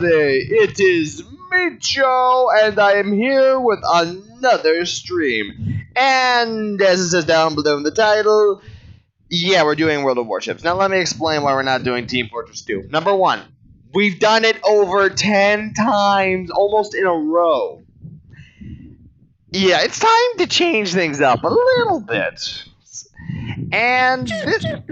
It is me, Joe, and I am here with another stream. And as it says down below in the title, yeah, we're doing World of Warships. Now let me explain why we're not doing Team Fortress 2. Number one, we've done it over 10 times, almost in a row. Yeah, it's time to change things up a little bit. And just a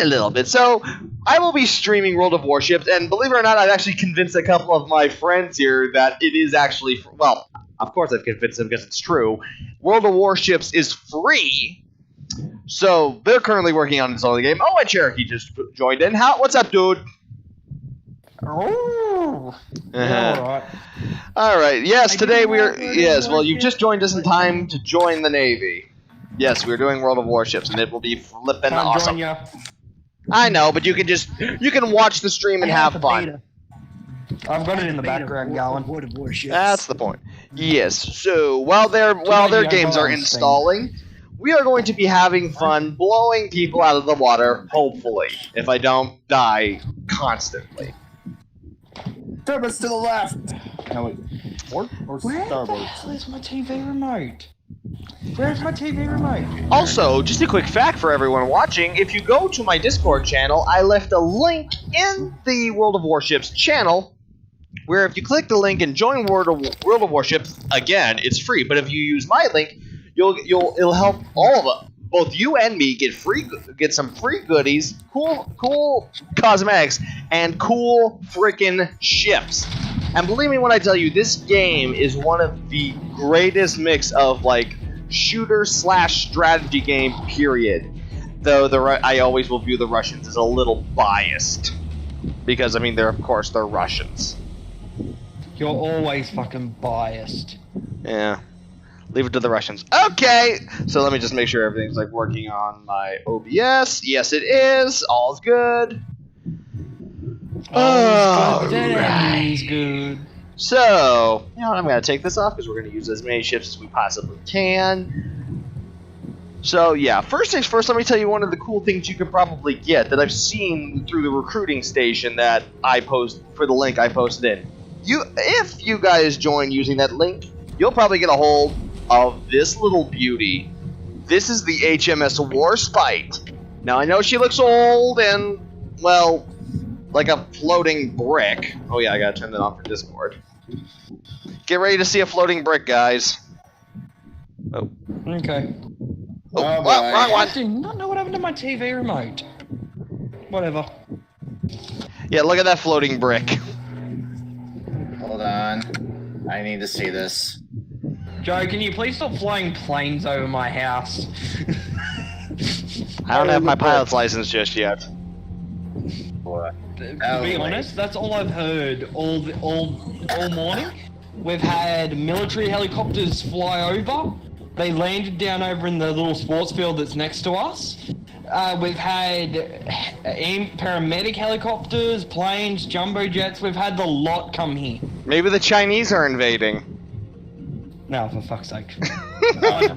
little bit. So I will be streaming World of Warships, and believe it or not, I've actually convinced a couple of my friends here that it is actually, well, of course I've convinced them because it's true. World of Warships is free, so they're currently working on installing the game. Oh, and Cherokee just joined in. What's up, dude? Oh, alright. Alright, yes, today yes, well, you just joined us in time to join the Navy. Yes, we're doing World of Warships, and it will be flippin' awesome. I know, but you can watch the stream and have fun. I've got it in the background going. World of Warships. That's the point. Yes, so while their games are installing, we are going to be having fun blowing people out of the water, hopefully, if I don't die constantly. Turbos to the left! No, wait. Port or starboard? Where the hell is my TV remote? Where's my TV remote? Also, just a quick fact for everyone watching, if you go to my Discord channel, I left a link in the World of Warships channel, where if you click the link and join World of Warships, again, it's free, but if you use my link, it'll help all of us, both you and me, get some free goodies, cool cosmetics, and cool freaking ships. And believe me when I tell you, this game is one of the greatest mix of, like, shooter/strategy game, period. Though I always will view the Russians as a little biased. Because, I mean, they're Russians. You're always fucking biased. Yeah. Leave it to the Russians. Okay! So let me just make sure everything's, like, working on my OBS. Yes, it is. All's good. Everything's good. So, you know what, I'm going to take this off because we're going to use as many ships as we possibly can. So, yeah, first things first, let me tell you one of the cool things you can probably get that I've seen through the recruiting station that I post for the link I posted in. If you guys join using that link, you'll probably get a hold of this little beauty. This is the HMS Warspite. Now, I know she looks old and, well, like a floating brick. Oh yeah, I gotta turn that on for Discord. Get ready to see a floating brick, guys. Oh. Okay. Oh, well, wrong one. I do not know what happened to my TV remote. Whatever. Yeah, look at that floating brick. Hold on. I need to see this. Joe, can you please stop flying planes over my house? I don't have my pilot's license just yet. What? To be honest, that's all I've heard all morning. We've had military helicopters fly over. They landed down over in the little sports field that's next to us. We've had paramedic helicopters, planes, jumbo jets. We've had the lot come here. Maybe the Chinese are invading. No, for fuck's sake. But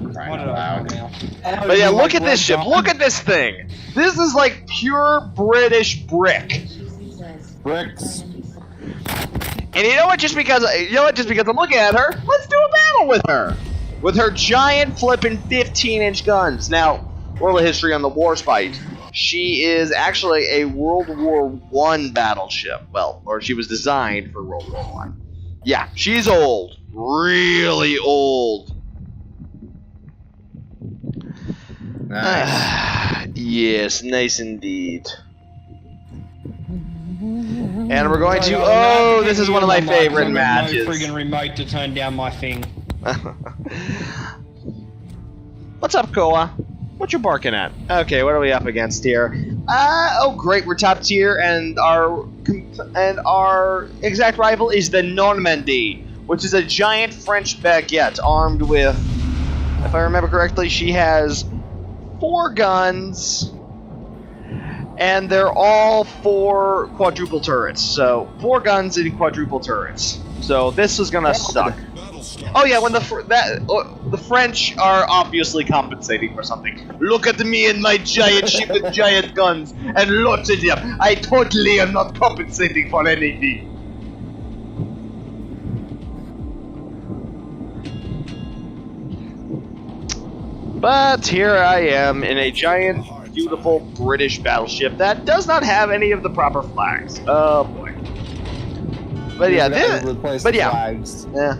yeah, look at this ship. Look at this thing. This is like pure British brick. Bricks. And you know what? Just because I'm looking at her, let's do a battle with her. With her giant flippin' 15-inch guns. Now, world of history on the Warspite. She is actually a World War I battleship. Well, or she was designed for World War I. Yeah, she's old. Really old. Nice. Yes, nice indeed. And we're going to... Oh, this is one of my favorite matches. No friggin' remote to turn down my thing. What's up, Koa? What you barking at? Okay, what are we up against here? Oh great, we're top tier, and our exact rival is the Normandy, which is a giant French baguette armed with, if I remember correctly, she has 4 guns, and they're all 4 quadruple turrets. So 4 guns and quadruple turrets. So this is gonna suck. Oh yeah, when the French are obviously compensating for something. Look at me and my giant ship with giant guns and lots of them. I totally am not compensating for anything. But here I am in a giant, beautiful British battleship that does not have any of the proper flags. Oh boy. But yeah, Flags. yeah.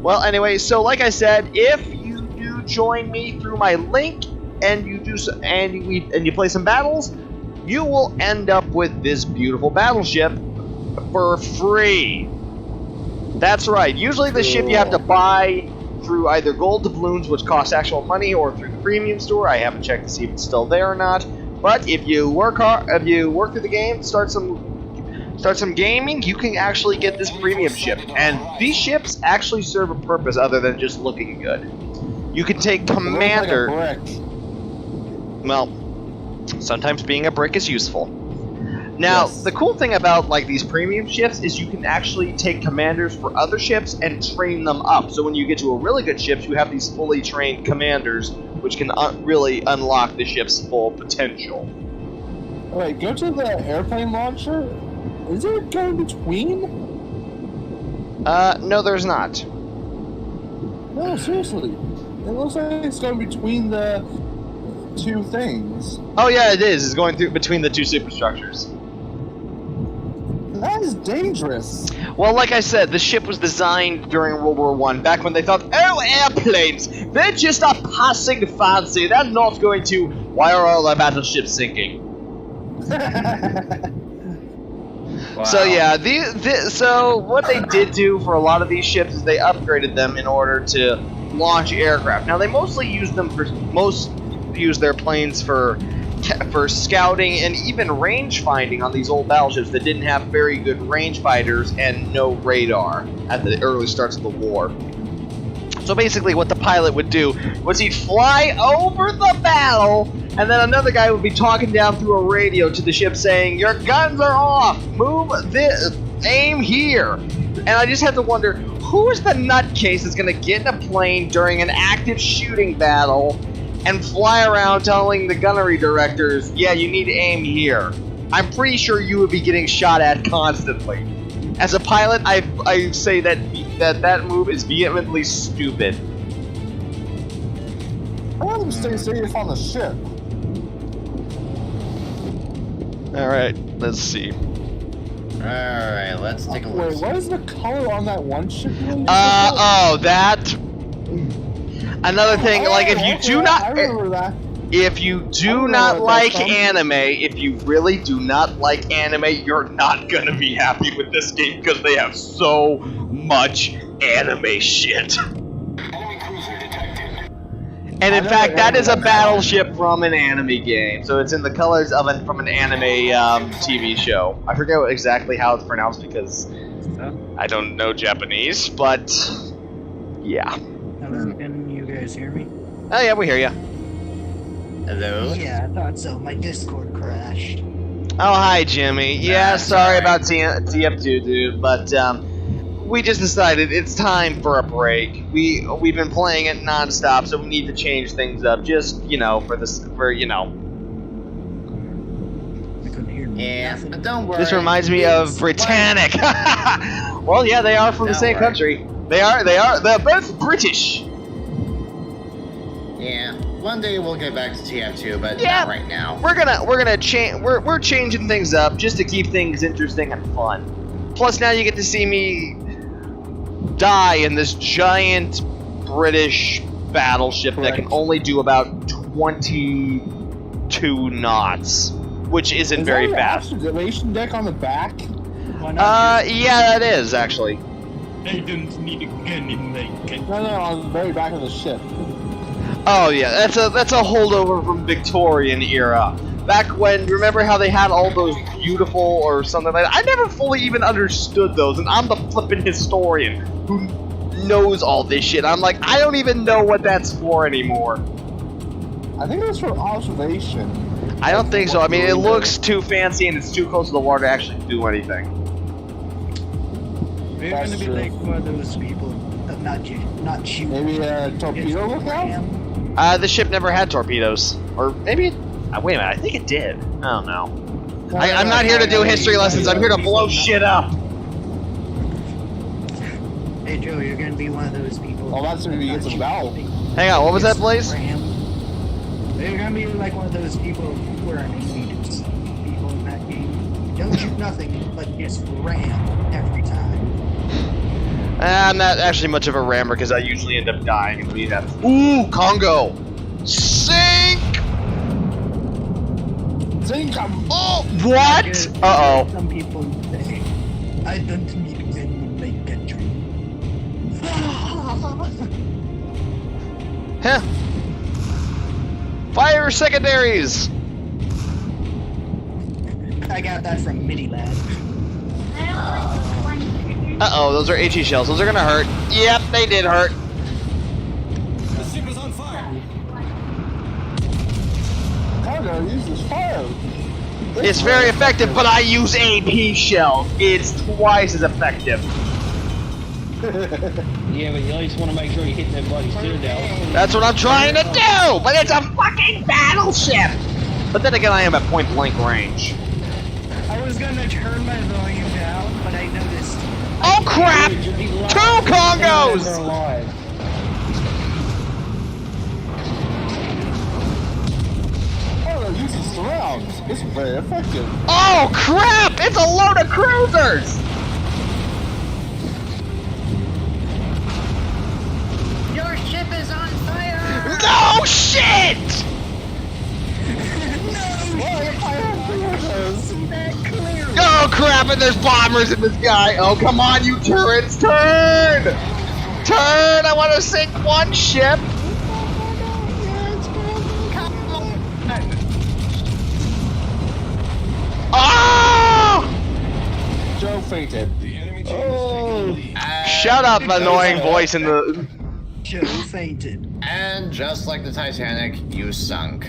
Well, anyway, so like I said, if you do join me through my link and you do and you play some battles, you will end up with this beautiful battleship for free. That's right. Usually the ship you have to buy through either gold doubloons, which cost actual money, or through the premium store. I haven't checked to see if it's still there or not. But if you work hard, if you work through the game, start some gaming, you can actually get this premium ship. And these ships actually serve a purpose other than just looking good. You can take commander. Well, sometimes being a brick is useful. Now, Yes. the cool thing about like these premium ships is you can actually take commanders for other ships and train them up. So when you get to a really good ship, you have these fully trained commanders, which can really unlock the ship's full potential. Alright, go to the airplane launcher. Is there a go between? No, there's not. No, seriously. It looks like it's going between the two things. Oh yeah, it is. It's going through between the two superstructures. That is dangerous. Well, like I said, the ship was designed during World War I, back when they thought, oh, airplanes, they're just a passing fancy. They're not going to. Why are all our battleships sinking? Wow. So yeah, so what they did do for a lot of these ships is they upgraded them in order to launch aircraft. Now they mostly use their planes for scouting and even range finding on these old battleships that didn't have very good range fighters and no radar at the early starts of the war. So basically what the pilot would do was he'd fly over the battle, and then another guy would be talking down through a radio to the ship saying, your guns are off, aim here. And I just have to wonder, who is the nutcase that's going to get in a plane during an active shooting battle and fly around telling the gunnery directors, yeah, you need to aim here? I'm pretty sure you would be getting shot at constantly. As a pilot, I say that move is vehemently stupid. I want them to stay safe on the ship. Alright, let's see. Alright, let's take a look. Wait, what is the color on that one ship? That. Another thing, like if you do I not, remember that. if you do remember not where like that's from. anime, if you really do not like anime, you're not gonna be happy with this game because they have so much anime shit. And in fact, that is a battleship from an anime game, so it's in the colors of from an anime TV show. I forget exactly how it's pronounced because I don't know Japanese, but yeah. Hello, can you guys hear me? Oh yeah, we hear you. Hello? Yeah, I thought so. My Discord crashed. Oh hi, Jimmy. Yeah, That's sorry alright. about TF2, dude, but we just decided it's time for a break. We've been playing it nonstop, so we need to change things up. Just I couldn't hear Yeah, nothing. but don't worry. This reminds me of Britannic. Well, yeah, they are from the Don't same worry. country. They're both British. Yeah, one day we'll get back to TF2, but Yeah. not right now. We're changing things up just to keep things interesting and fun. Plus, now you get to see me die in this giant British battleship that can Correct. only do about 22 knots, which isn't Is very that an fast. observation deck on the back? Why not Yeah, that is actually. I don't need a gun in my gun. No, on the very back of the ship. Oh yeah, that's a holdover from Victorian era. Back when, remember how they had all those beautiful or something like that? I never fully even understood those, and I'm the flippin' historian who knows all this shit. I'm like, I don't even know what that's for anymore. I think it was for observation. I don't think so. I mean, it looks too fancy and it's too close to the water to actually do anything. We're That's gonna be true. like one of those people that not shoot. Maybe a torpedo lookout? The ship never had torpedoes. Or maybe, wait a minute, I think it did. I don't know. I'm not here to do history lessons, I'm here to blow shit up. Hey Joe, you're gonna be one of those people. Well, that's if he gets a vowel. Hang on, what was that, Blaze? They're gonna be like one of those people where I meet people in that game. Don't shoot nothing, but just ram every time. I'm not actually much of a rammer because I usually end up dying. And we have Congo, sink. Sink 'em. Oh, what? Some people say, I don't need when you make a dream. Huh. Fire secondaries. I got that from Mini Lad. Uh-oh, those are HE shells. Those are gonna hurt. Yep, they did hurt. The ship is on fire. Cargo uses fire. It's very effective, but I use AP shells. It's twice as effective. Yeah, but you at least want to make sure you hit that bloody citadel. That's what I'm trying to do, but it's a fucking battleship. But then again, I am at point blank range. I was gonna turn my volume down, but I noticed. Oh crap! Two Congos! They're alive. Cargo uses surrounds. It's very effective. Oh crap! It's a load of cruisers! Your ship is on fire! No shit! Oh crap! And there's bombers in the sky. Oh come on, you turrets, turn! Turn! I want to sink one ship. Ah! Joe fainted. The enemy team is taking the lead. Shut up, annoying voice in the. Joe fainted. And just like the Titanic, you sunk.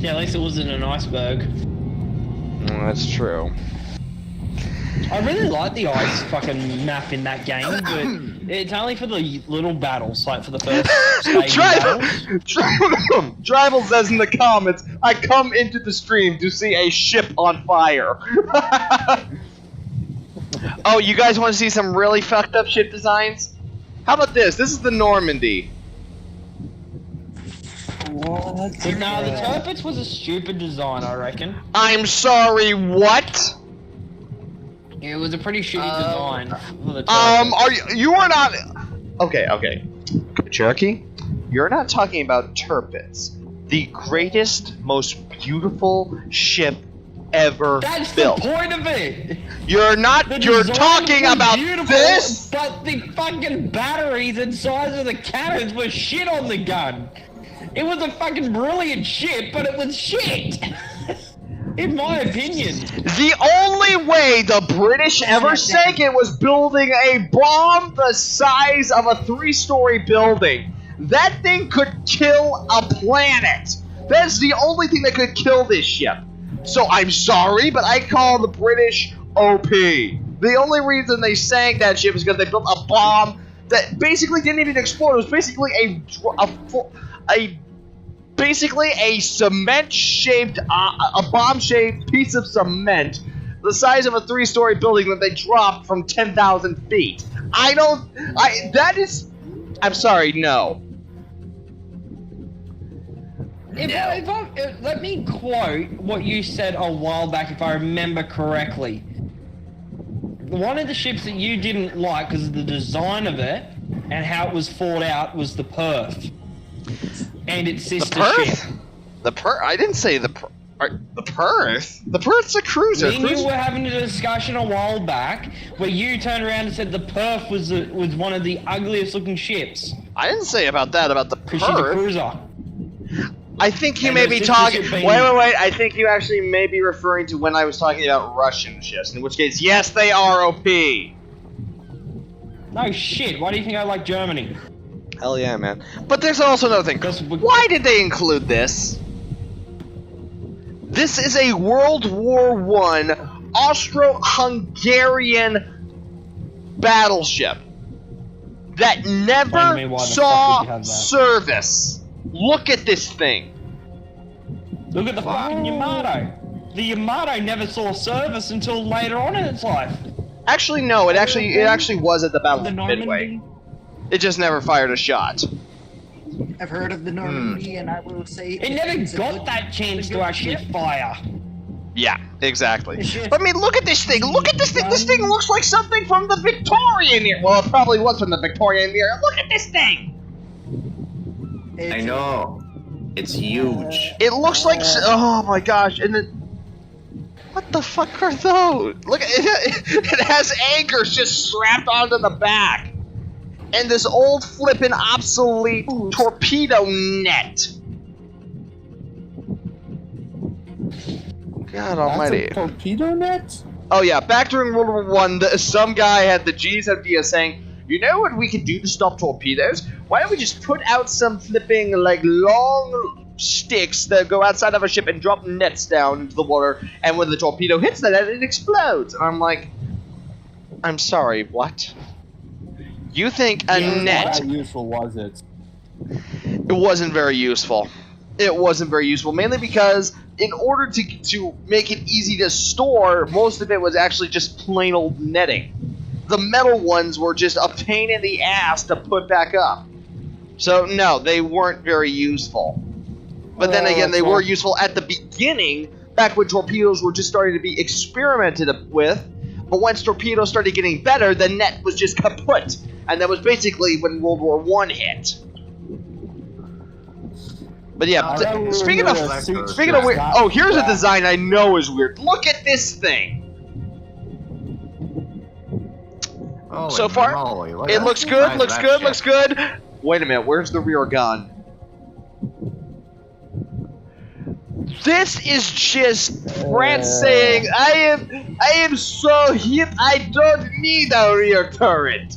Yeah, at least it wasn't an iceberg. That's true. I really like the ice fucking map in that game, but it's only for the little battles, like for the first stage battles. Tribal says in the comments, I come into the stream to see a ship on fire. Oh, you guys want to see some really fucked up ship designs? How about this? This is the Normandy. But no, the Turpits was a stupid design, I reckon. I'm sorry, what? It was a pretty shitty design for the Turpits. You are not... Okay. Cherokee, you're not talking about Turpits. The greatest, most beautiful ship ever That's built. the point of it! You're not... The You're design talking was about beautiful, this? But the fucking batteries and size of the cannons were shit on the gun. It was a fucking brilliant ship, but it was shit. In my opinion. The only way the British ever sank it was building a bomb the size of a 3-story building. That thing could kill a planet. That's the only thing that could kill this ship. So I'm sorry, but I call the British OP. The only reason they sank that ship is because they built a bomb that basically didn't even explode. It was basically basically a cement-shaped, a bomb-shaped piece of cement the size of a 3-story building that they dropped from 10,000 feet. I'm sorry, no. Let me quote what you said a while back, if I remember correctly. One of the ships that you didn't like because of the design of it and how it was fought out was the Perth. And its sister ship. I didn't say the Perth. The Perth? The Perth's a cruiser. Me and you were having a discussion a while back where you turned around and said the Perth was one of the ugliest looking ships. I didn't say about that, about the Because she's a Perth. cruiser. I think you And may her be sister talking... ship being- Wait. I think you actually may be referring to when I was talking about Russian ships, in which case, yes, they are OP. No shit, why do you think I like Germany? Hell yeah, man. But there's also another thing. Why did they include this? This is a World War I Austro-Hungarian battleship that Explain to never me why the fuck saw would you have that. service. Look at this thing. Look at the fucking Yamato. The Yamato never saw service until later on in its life. Actually, no. It actually was at the Battle The of Midway. Normandy? It just never fired a shot. I've heard of the Normandy, and I will say It never it's a got good- that chance it's a to good actually ship. fire. Yeah, exactly. It's just- But I mean, look at this thing. Look at this thing. This thing looks like something from the Victorian era. Well, it probably was from the Victorian era. Look at this thing. I know. It's huge. It looks like. Oh my gosh! And then. What the fuck are those? Look, it has anchors just strapped onto the back, and this old flippin' obsolete torpedo net. God Almighty! That's a torpedo net? Oh yeah, back during World War One, some guy had the genius idea saying, "You know what we could do to stop torpedoes? Why don't we just put out some flipping like long sticks that go outside of a ship and drop nets down into the water, and when the torpedo hits the net, it explodes." And I'm like, I'm sorry, what? You think a net? How useful was it? It wasn't very useful. It wasn't very useful, mainly because in order to make it easy to store, most of it was actually just plain old netting. The metal ones were just a pain in the ass to put back up. So no, they weren't very useful. But then again, they were useful at the beginning, back when torpedoes were just starting to be experimented with. But once torpedoes started getting better, the net was just kaput. And that was basically when World War I hit. But yeah, speaking of weird, oh, here's a design I know is weird. Look at this thing. So far, it looks good, looks good, looks good. Wait a minute, where's the rear gun? This is just France saying, I am so hip, I don't need a rear turret.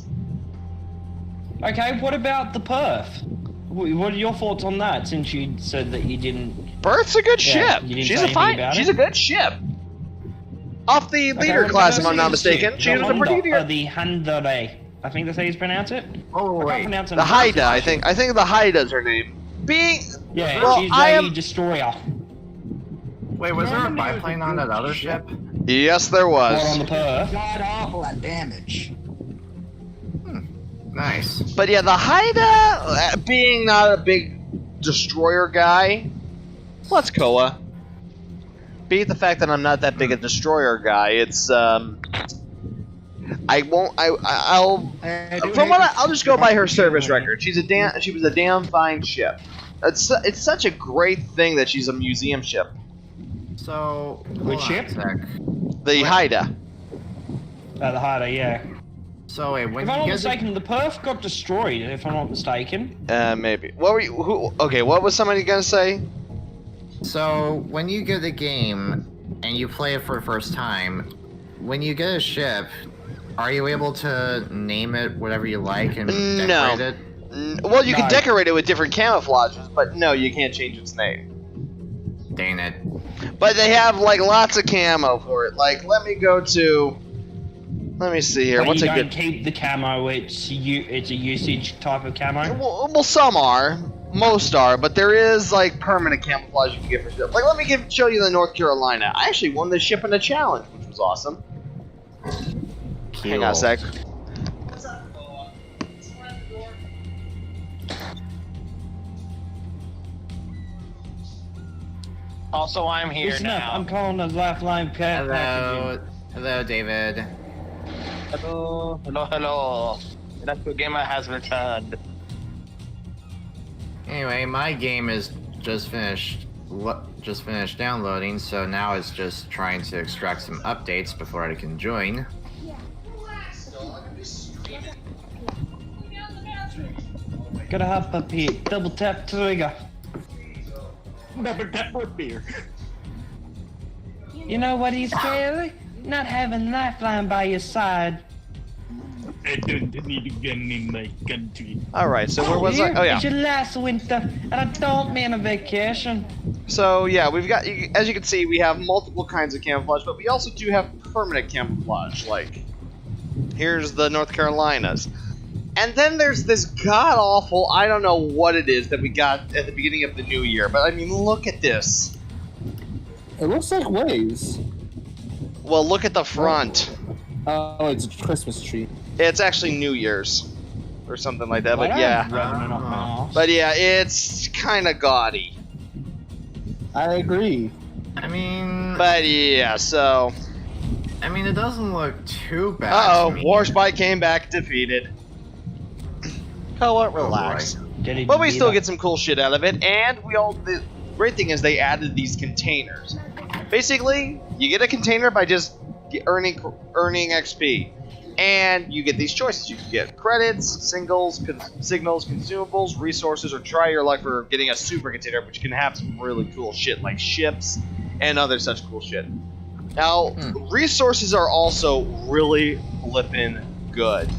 Okay, what about the Perth? What are your thoughts on that? Since you said that you didn't. Perth's a good Yeah, ship. you didn't She's say a fine. anything about She's it? a good ship. Off the leader Okay, class, if what I'm not about the mistaken. ship? She was a pretty dear. The Handere. I think that's how you pronounce it. Oh I can't wait. pronounce it. The Haida, I think. I think the Haida's her name. Being Yeah, well, she's I a am. destroyer. Wait, was there a biplane on that other ship? Yes, there What on was. the Perth? God awful at damage. Nice. But yeah, the Haida, being not a big destroyer guy. What's Koa? Be it the fact that I'm not that big a destroyer guy, it's I won't. I'll. I'll just go by her service record. She was a damn fine ship. It's such a great thing that she's a museum ship. So, Which hold on a ship? sec. The Haida. The Harder, yeah. So wait, when If I'm you not get mistaken, the Perth got destroyed. If I'm not mistaken. Maybe. What were you? Who? Okay, what was somebody gonna say? so when you get the game and you play it for the first time, when you get a ship, are you able to name it whatever you like and No. decorate it? Well, you can No. decorate it with different camouflages, but no, you can't change its name. Dang it. But they have like lots of camo for it. Like, let me go to. Let me see here. But What's you a don't good? keep the camo. It's a usage type of camo. Well, some are, most are, but there is like permanent camouflage you can get for ship. Like, let me show you the North Carolina. I actually won this ship in a challenge, which was awesome. Hang on a sec. Also, I'm here Listen up, now. I'm calling a lifeline packaging. Hello. Hello, David. Hello, hello, hello. Retro Gamer has returned. Anyway, my game is just finished downloading, so now it's just trying to extract some updates before I can join. Gotta hop up here. Double tap trigger. Double tap root beer. You know what is scary? Not having lifeline by your side. I don't need a gun in my country. All right. So where was I? Oh yeah. It's your last winter, and I don't mean a vacation. So yeah, we've got, as you can see, we have multiple kinds of camouflage, but we also do have permanent camouflage. Like, here's the North Carolinas. And then there's this god-awful, I don't know what it is, that we got at the beginning of the new year. But I mean, look at this. It looks like waves. Well, look at the front. Oh, it's a Christmas tree. It's actually New Year's. or something like that. Well, But I yeah, have Revenant up my arse. but yeah, it's kind of gaudy. I agree. I mean, But yeah, so it doesn't look too bad. uh-oh, to me. Warspite came back defeated. Koa, relax. Did he But we beat still up? get some cool shit out of it, and the great thing is they added these containers. Basically, you get a container by just earning XP, and you get these choices. You can get credits, signals, consumables, resources, or try your luck for getting a super container, which can have some really cool shit like ships and other such cool shit. Now, resources are also really flippin' good,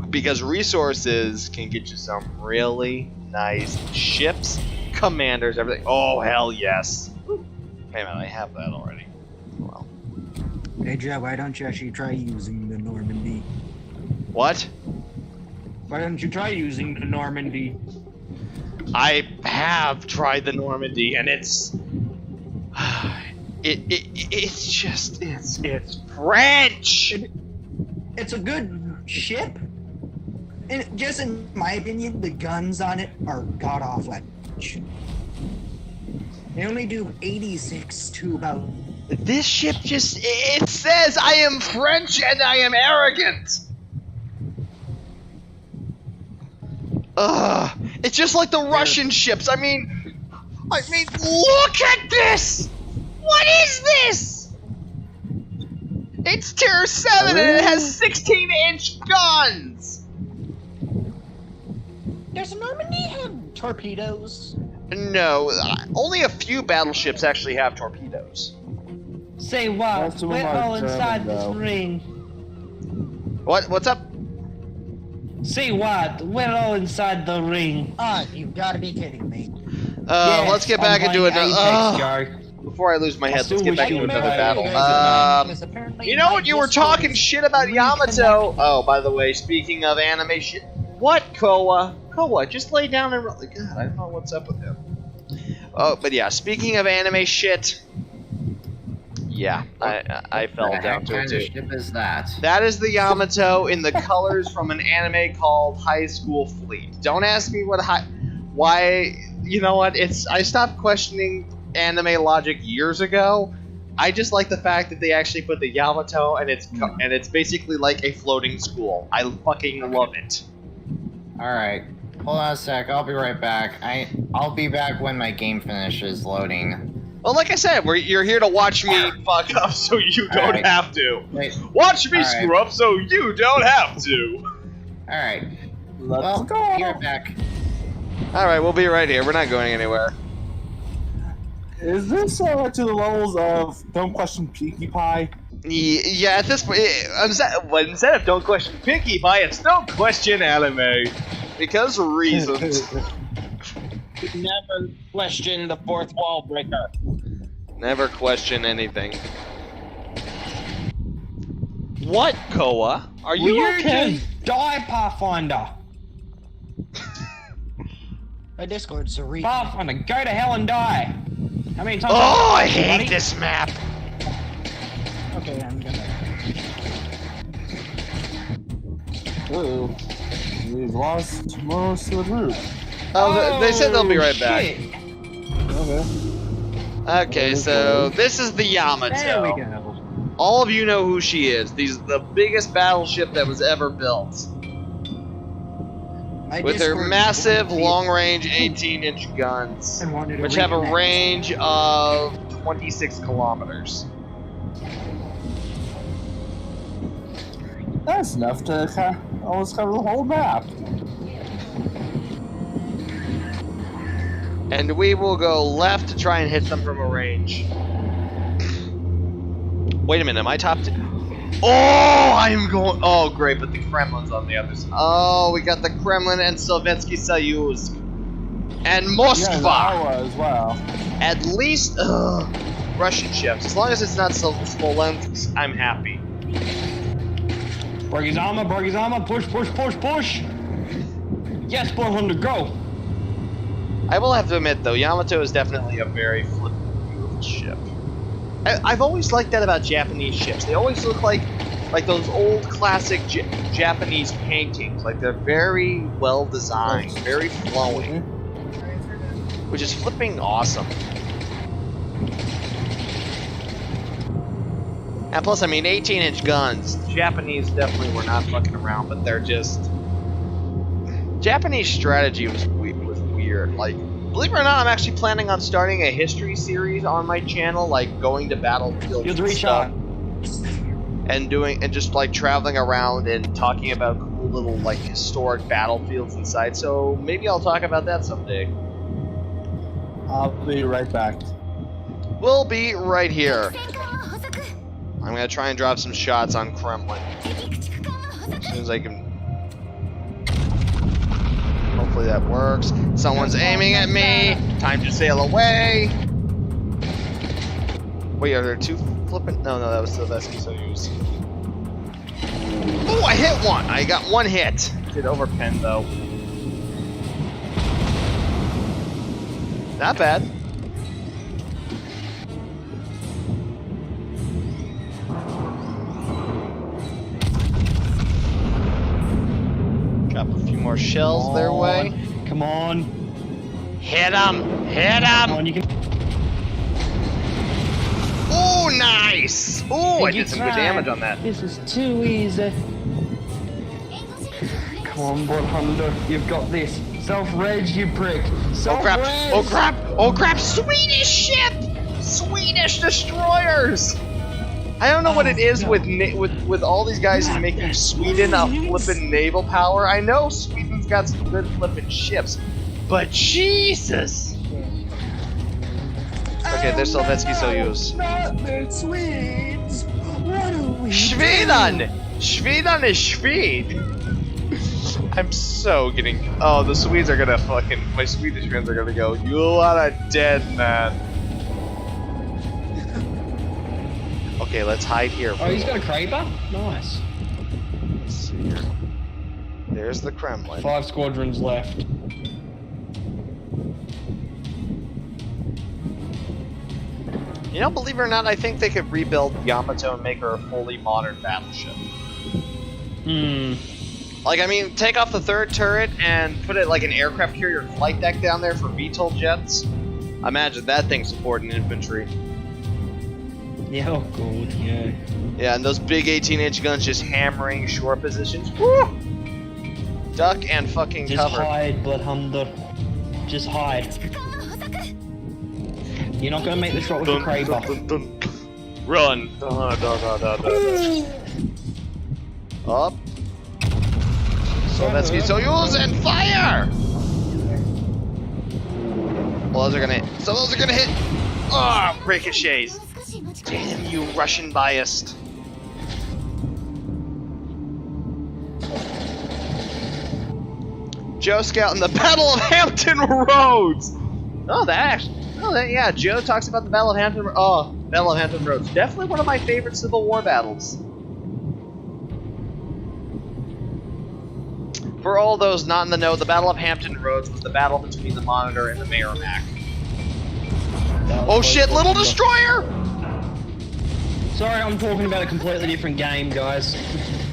because resources can get you some really nice ships, commanders, everything. Oh, hell yes. Hey man, I have that already. Well, Hey Joe, why don't you actually try using the Normandy? what? Why don't you try using the Normandy? I have tried the Normandy, and it's it's French. It's a good ship. And just in my opinion, the guns on it are god awful. They only do 86 to about. This ship just it says I am French and I am arrogant. It's just like the Russian ships. I mean, look at this! What is this? It's Tier 7 and it has 16-inch guns! Does Normandy have torpedoes? No, only a few battleships actually have torpedoes. Say what? Most of them We're are all inside German, this though. ring. What's up? Say what? We're all inside the ring. You've got to be kidding me. Yes, Let's get back I'm into it. playing Apex, Joe. Before I lose my head, still let's get wish back you into would another have battle. You know what? You were talking shit about Yamato. Oh, by the way, speaking of anime shit. What, Koa? Koa, just lay down and... God, I don't know what's up with him. Oh, but yeah, speaking of anime shit... Yeah, I fell down to it What kind too. of ship is that? That is the Yamato in the colors from an anime called High School Fleet. Don't ask me why. You know what? I stopped questioning anime logic years ago. I just like the fact that they actually put the Yamato and it's basically like a floating school. I fucking love it. Alright. Hold on a sec, I'll be right back. I'll be back when my game finishes loading. Well, like I said, you're here to watch me fuck up, so you don't Alright. have to. Wait. Watch me Alright. screw up, so you don't have to. Alright. Let's Well, go. be right back. All right, we'll be right here. We're not going anywhere. Is this to the levels of Don't Question Pinkie Pie? Yeah, at this point, instead of Don't Question Pinkie Pie, it's Don't Question Anime. Because reasons. Never question the fourth wall breaker. Never question anything. What, Koa? Are you You okay? just die, Pathfinder. My Discord's a read. Pathfinder, go to hell and die. How many times? Oh, I have you hate buddy? this map. Okay, I'm gonna. Ooh. We've lost most of the group. Oh, they said they'll be right back. shit. Okay. Okay, so this is the Yamato. There we go. All of you know who she is. These the biggest battleship that was ever built. My With their Discord massive, wanted to be- long-range 18-inch guns, and wanted to which have a reconnect. range of 26 kilometers. That's enough to almost cover the whole map. And we will go left to try and hit them from a range. Wait a minute, am I top two? Oh, I'm going... Oh, great, but the Kremlin's on the other side. Oh, we got the Kremlin and Sovietsky Soyuz. And Yeah, Moskva. Iowa as well. At least... Russian ships. As long as it's not Smolensk, I'm happy. Break his armor, push, push, push, push! Yes, 400, go! I will have to admit, though, Yamato is definitely a very flippin' beautiful ship. I've always liked that about Japanese ships. They always look like like those old classic Japanese paintings. Like they're very well designed, very flowing, which is flipping awesome. And plus, I mean, 18-inch guns. The Japanese definitely were not fucking around, but they're just. Japanese strategy was weird. Like, believe it or not, I'm actually planning on starting a history series on my channel, like going to battlefields and stuff, and just like traveling around and talking about cool little like historic battlefields and sites. So maybe I'll talk about that someday. I'll be right back. We'll be right here. I'm gonna try and drop some shots on Kremlin as soon as I can. Hopefully that works. Someone's aiming at me. Time to sail away. Wait, are there two flipping? No, that was Sylvester Soyuz. Oh, I hit one. I got one hit. Did overpen though. Not bad. Drop a few more shells their way. Come on. Hit him! Hit him! Come on, you can. Oh, nice! Oh, I did some good damage on that. This is too easy. Come on, Bloodhunter. You've got this. Self-reg, you prick. Oh crap! Oh crap! Oh crap! Swedish ship! Swedish destroyers! I don't know what it is with all these guys making Sweden a flippin' naval power. I know Sweden's got some good flippin' ships, but Jesus! Okay, there's Sylvester Soyuz. Not the Swedes. What are we Sweden! Sweden is Swede! I'm so getting. Oh, the Swedes are gonna fucking. My Swedish friends are gonna go, you are a dead man. Okay, let's hide here. Oh, he's got a Kraber? Nice. Let's see here. There's the Kremlin. 5 squadrons left. You know, believe it or not, I think they could rebuild Yamato and make her a fully modern battleship. Like, I mean, take off the 3rd turret and put it like an aircraft carrier flight deck down there for VTOL jets. Imagine that thing supporting infantry. Yeah, oh god, yeah. Yeah, and those big 18-inch guns just hammering shore positions. Woo! Duck and fucking Just cover. hide, Bloodhunter. Just hide. You're not gonna make the shot with the Kraber. Run! Up. Sovietsky Soyuz and fire! Well, those are gonna hit. So those are gonna hit. Oh, ricochets. Damn you, Russian biased. Joe scouting the Battle of Hampton Roads. Yeah. Joe talks about the Battle of Hampton. Oh, Battle of Hampton Roads. Definitely one of my favorite Civil War battles. For all those not in the know, the Battle of Hampton Roads was the battle between the Monitor and the Merrimack. Oh shit, little destroyer! Sorry, I'm talking about a completely different game, guys.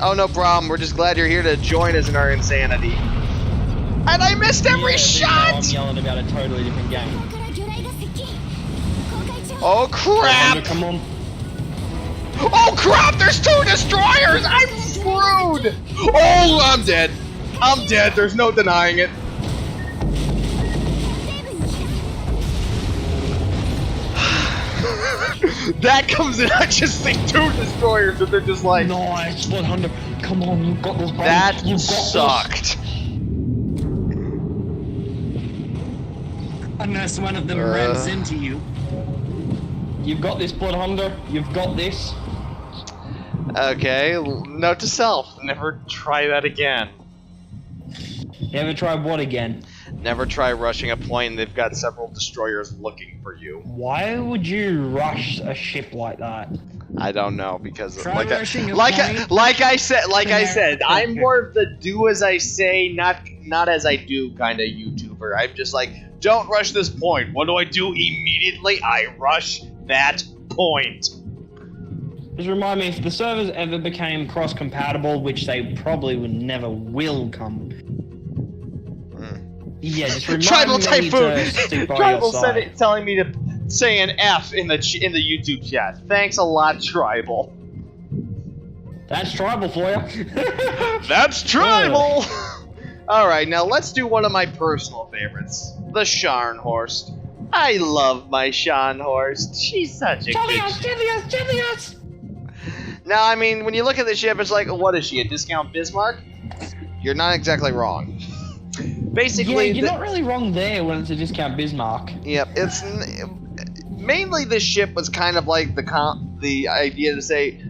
Oh, no problem. We're just glad you're here to join us in our insanity. And I missed every shot! I'm yelling about a totally different game. Oh crap! Come on. Oh crap! There's 2 destroyers! I'm screwed! Oh, I'm dead. I'm dead. There's no denying it. That comes in. I just see 2 destroyers, and they're just like. Nice, 100. Come on, you've got this. Bro. That you've got sucked. Unless one of them runs into you. You've got this, Bloodhunter. You've got this. Okay, note to self: never try that again. Never try what again? Never try rushing a plane. They've got several destroyers looking for you. Why would you rush a ship like that? I don't know, because of, Try rushing a like plane. I said, I'm more of the do as I say, not as I do kind of YouTuber. I'm just like, don't rush this point. What do? Immediately I rush that point. Just remind me if the servers ever became cross-compatible, which they probably would never will come. Yeah, just remind Tribal me Typhoon! to stick by Tribal your side. telling me to say an F in the YouTube chat. Thanks a lot, Tribal. That's tribal for you. That's Tribal! Alright, now let's do one of my personal favorites. The Scharnhorst. I love my Scharnhorst. She's such a good ship. Now, I mean, when you look at the ship, it's like, what is she, a discount Bismarck? You're not exactly wrong. Basically, yeah, you're not really wrong there when it's a discount Bismarck. Yep, it's mainly this ship was kind of like the idea to say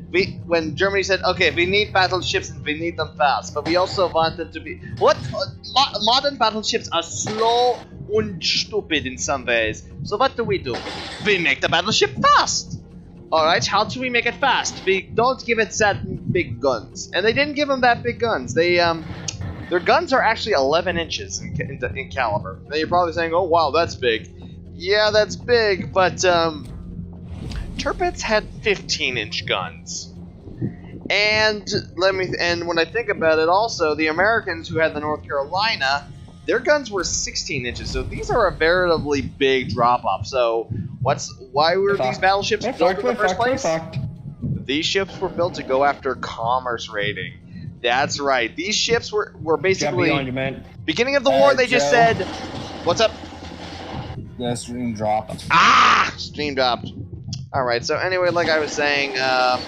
when Germany said, okay, we need battleships and we need them fast, but we also want them to be modern battleships are slow and stupid in some ways. So what do? We make the battleship fast. All right, how do we make it fast? We don't give it that big guns, and they didn't give them that big guns. They their guns are actually 11 inches in caliber. Now you're probably saying, oh wow, that's big. Yeah, that's big, but Tirpitz had 15-inch guns. And when I think about it also, the Americans who had the North Carolina, their guns were 16 inches. So these are a veritably big drop-off. So why were these battleships built in the first place? These ships were built to go after commerce raiding. That's right. These ships were basically Behind you, man. beginning of the war. They just said, "What's up?" The stream dropped. Ah, stream dropped. All right. So anyway, like I was saying, at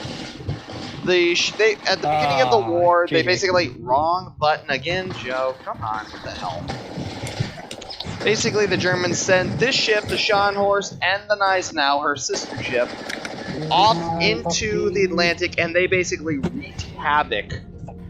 the beginning of the war, they basically wrong button again, Joe. Come on, what the hell? Basically, the Germans sent this ship, the Scharnhorst, and the Gneisenau, her sister ship, off into the Atlantic, and they basically wreaked havoc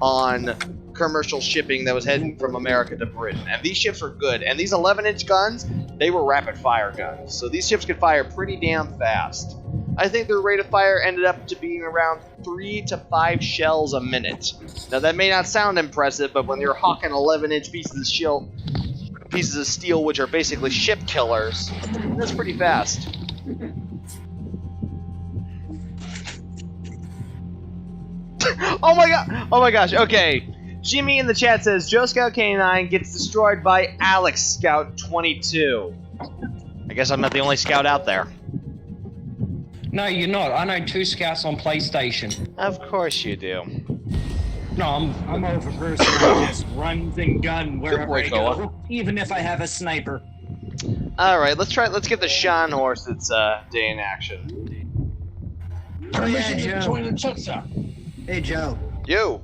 on commercial shipping that was heading from America to Britain. And these ships were good. And these 11-inch guns, they were rapid-fire guns. So these ships could fire pretty damn fast. I think their rate of fire ended up to being around 3 to 5 shells a minute. Now that may not sound impressive, but when you're hawking 11-inch pieces of steel, which are basically ship killers, that's pretty fast. Oh my gosh, okay. Jimmy in the chat says, Joe Scout K9 gets destroyed by Alex Scout 22. I guess I'm not the only scout out there. No, you're not. I know 2 scouts on PlayStation. Of course you do. No, I'm over person who just runs and gun wherever boy, I go, even if I have a sniper. Alright, let's give the Scharnhorst its day in action. Oh yeah, Joe. Hey Joe. You!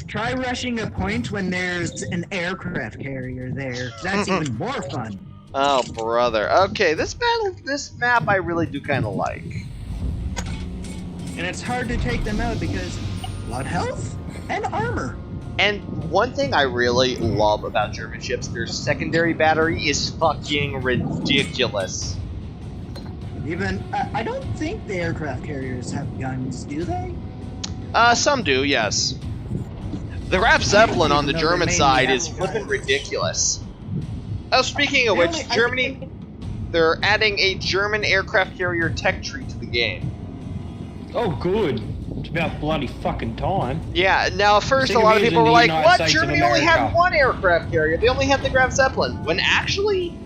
Try rushing a point when there's an aircraft carrier there. That's even more fun. Oh brother. Okay, this map I really do kinda like. And it's hard to take them out because blood health and armor. And one thing I really love about German ships, their secondary battery is fucking ridiculous. Even I don't think the aircraft carriers have guns, do they? Some do, yes. The Raff Zeppelin on the German side is flippin' ridiculous. Oh, speaking of which, Germany, they're adding a German aircraft carrier tech tree to the game. Oh, good. It's about bloody fucking time. Yeah, now at first a lot of people were like, what? Germany only had one aircraft carrier. They only had the Graf Zeppelin. When actually,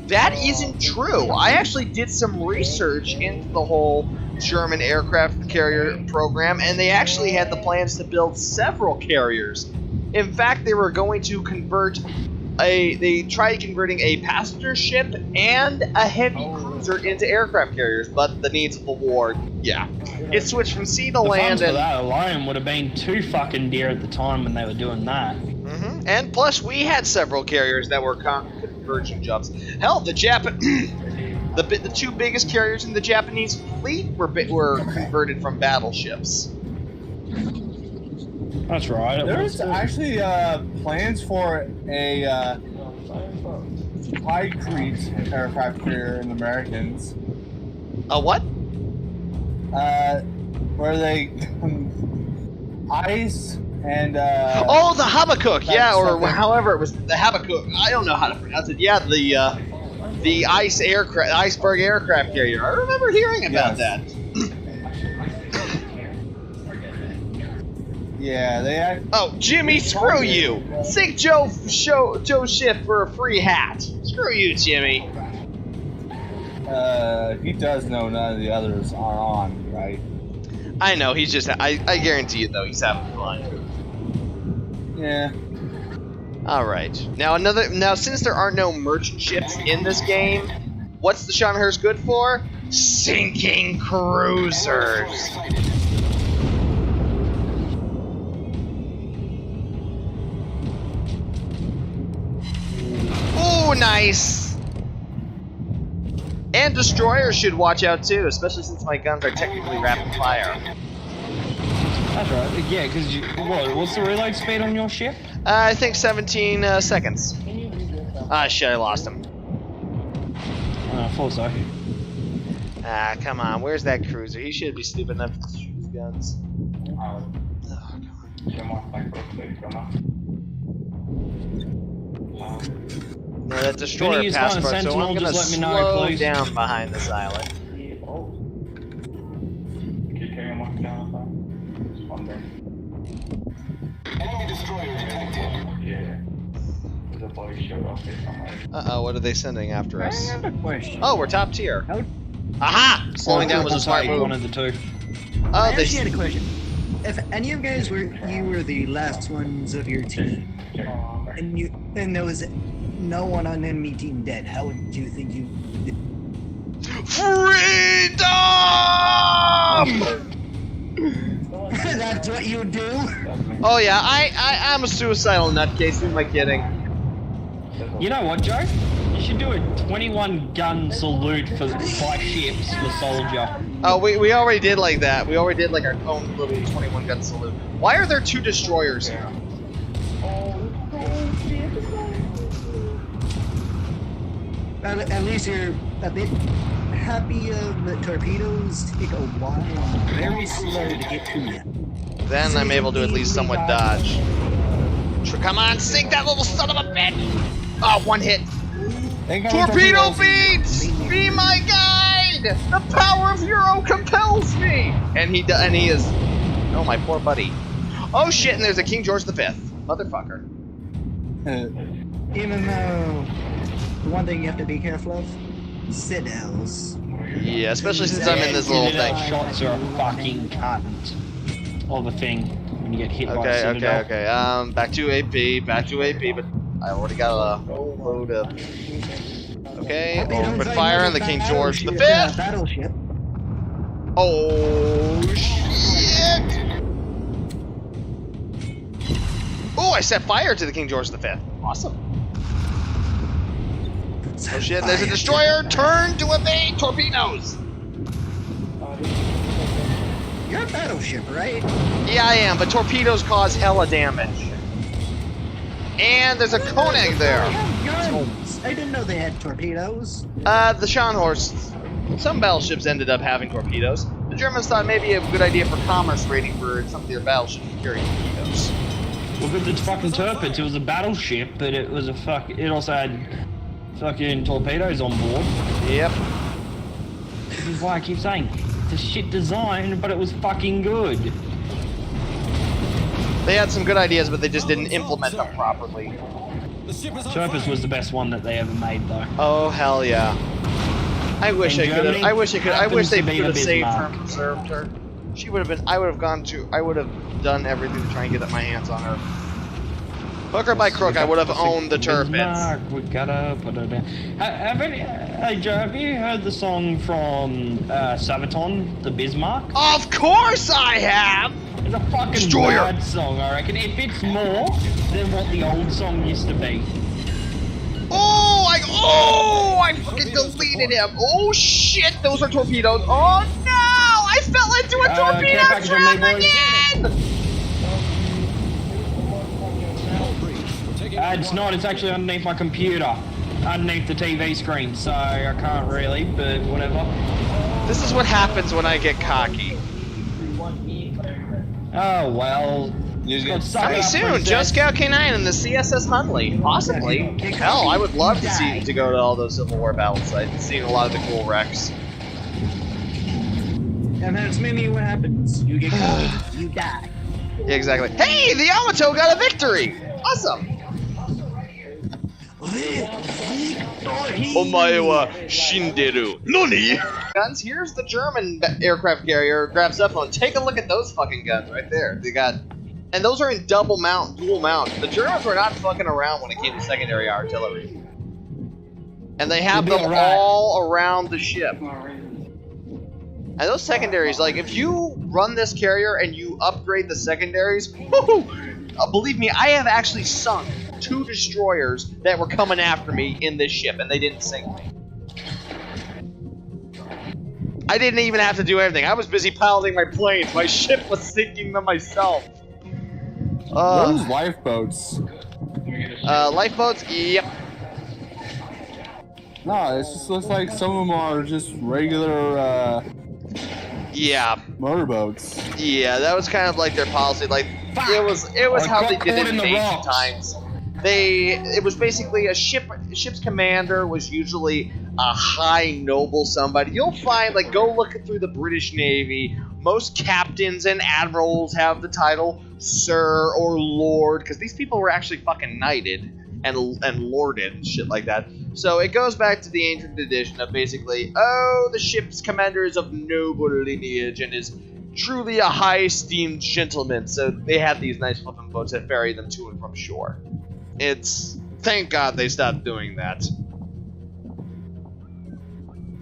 that isn't true. I actually did some research into the whole German aircraft carrier program, and they actually had the plans to build several carriers. In fact, they were going to they tried converting a passenger ship and a heavy cruiser into aircraft carriers, but the needs of the war, yeah. It switched from sea to land, and that alone would have been too fucking dear at the time when they were doing that. Mm-hmm. And plus, we had several carriers that were conversion jobs. Hell, the 2 biggest carriers in the Japanese fleet were converted from battleships. That's right. There's actually plans for a High-Crete aircraft carrier in the Americans. A what? Where they ice and oh, the Habakkuk, yeah, or however it was, the Habakkuk. I don't know how to pronounce it. Yeah, the iceberg aircraft carrier. I remember hearing about that. Yeah, they act. Oh, Jimmy, screw you! Sink Joe's ship for a free hat. Screw you, Jimmy. He does know none of the others are on, right? I know, he's just. I guarantee you, though, he's having fun. Yeah. Alright. Now, since there are no merchant ships in this game, what's the Scharnhorst good for? Sinking cruisers! Ooh, nice! And destroyers should watch out too, especially since my guns are technically rapid fire. That's right. Yeah, because what's the reload speed on your ship? I think 17 seconds. Ah, shit, I lost him. I thought so. Ah, come on, where's that cruiser? He should be stupid enough to shoot his guns. Oh, come on. No, that destroyer use passport, one so I'm Sentinel, gonna just let me know, slow please. down behind this island. Uh-oh, what are they sending after I us? have a question. Oh, we're top tier. How- Aha! Slowing down was a smart move. One of the two. Oh, I they... actually had a question. If any of you guys were the last ones of your team, and there was no one on enemy team dead, how would you think you did? Freedom! That's what you do? Oh yeah, I'm a suicidal nutcase, who am I kidding? You know what, Joe? You should do a 21 gun salute for 5 ships for soldier. Oh, we already did like that. We already did like our own little 21 gun salute. Why are there 2 destroyers here? At least you're a bit happy the torpedoes take a while and very slow to get to you. Then I'm able to at least somewhat dodge. Come on, sink that little son of a bitch! Oh, 1 hit. Torpedo beats! Be my guide! The power of Euro compels me! And he is. Oh, my poor buddy. Oh shit, and there's a King George V. Motherfucker. Even though the one thing you have to be careful of, citadels. Yeah, especially since I'm in this little thing. Shots are a fucking cunt of a thing when you get hit by a Okay, citadel. okay. Back to AP, but I already got a whole load of. Okay, open fire on the King George V. Battleship. Oh shit! Oh, I set fire to the King George V. Awesome. Oh shit, there's a destroyer! Turn to evade torpedoes! You're a battleship, right? Yeah, I am, but torpedoes cause hella damage. And there's a Koenig there. They have guns. I didn't know they had torpedoes. The Scharnhorst. Some battleships ended up having torpedoes. The Germans thought maybe a good idea for commerce rating for some of their battleships to carry torpedoes. Look at the fucking Tirpitz. It was a battleship, but it was a it also had fucking torpedoes on board. Yep. This is why I keep saying it's a shit design, but it was fucking good. They had some good ideas, but they just didn't implement them properly. Tirpitz was the best one that they ever made, though. Oh hell yeah! I wish I could have. I wish they could have saved her and preserved her. She would have been. I would have done everything to try and get my hands on her. Hook or by crook, I would have owned the Tirpitz. We gotta put it in. Hey Joe, have you heard the song from Sabaton, the Bismarck? Of course I have. It's a fucking Destroyer. bad song, I reckon. It fits more than what the old song used to be. I fucking deleted him. Oh shit, those are torpedoes. Oh no, I fell into a torpedo care package on me, trap boys. again. It's not, it's actually underneath my computer. Underneath the TV screen, so I can't really, but whatever. This is what happens when I get cocky. Oh well. Coming soon, Joe Scout K9 and the CSS Hunley. Possibly. Hell, I would love to go to all those Civil War battle sites and see a lot of the cool wrecks. And that's maybe what happens. You get caught, you die. Yeah, exactly. Hey, the Yamato got a victory! Awesome! Omae wa shinderu. Nani? Guns, here's the German aircraft carrier, grab Zeppelin. Take a look at those fucking guns right there. They got... And those are in dual mount. The Germans were not fucking around when it came to secondary artillery. And they have them all around the ship. And those secondaries, like, if you run this carrier and you upgrade the secondaries, believe me, I have actually sunk 2 destroyers that were coming after me in this ship, and they didn't sink me. I didn't even have to do anything. I was busy piloting my planes. My ship was sinking them myself. Those lifeboats. Lifeboats? Yep. No, it just looks like some of them are just regular, Yeah. motorboats. Yeah, that was kind of like their policy. Like, it was how they did it in ancient times. It was basically a ship's commander was usually a high noble somebody. You'll find, like, go look through the British Navy. Most captains and admirals have the title Sir or Lord, because these people were actually fucking knighted and lorded and shit like that. So it goes back to the ancient tradition of basically, oh, the ship's commander is of noble lineage and is truly a high-esteemed gentleman. So they had these nice flipping boats that ferry them to and from shore. Thank God they stopped doing that.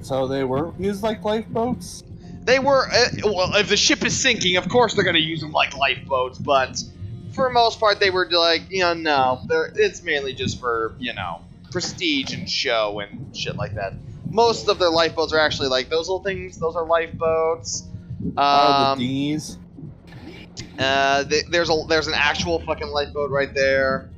So they weren't used like lifeboats? They were, well, if the ship is sinking, of course they're going to use them like lifeboats, but for the most part they were like, no, it's mainly just for, prestige and show and shit like that. Most of their lifeboats are actually like those little things, those are lifeboats. The dinghies? There's an actual fucking lifeboat right there.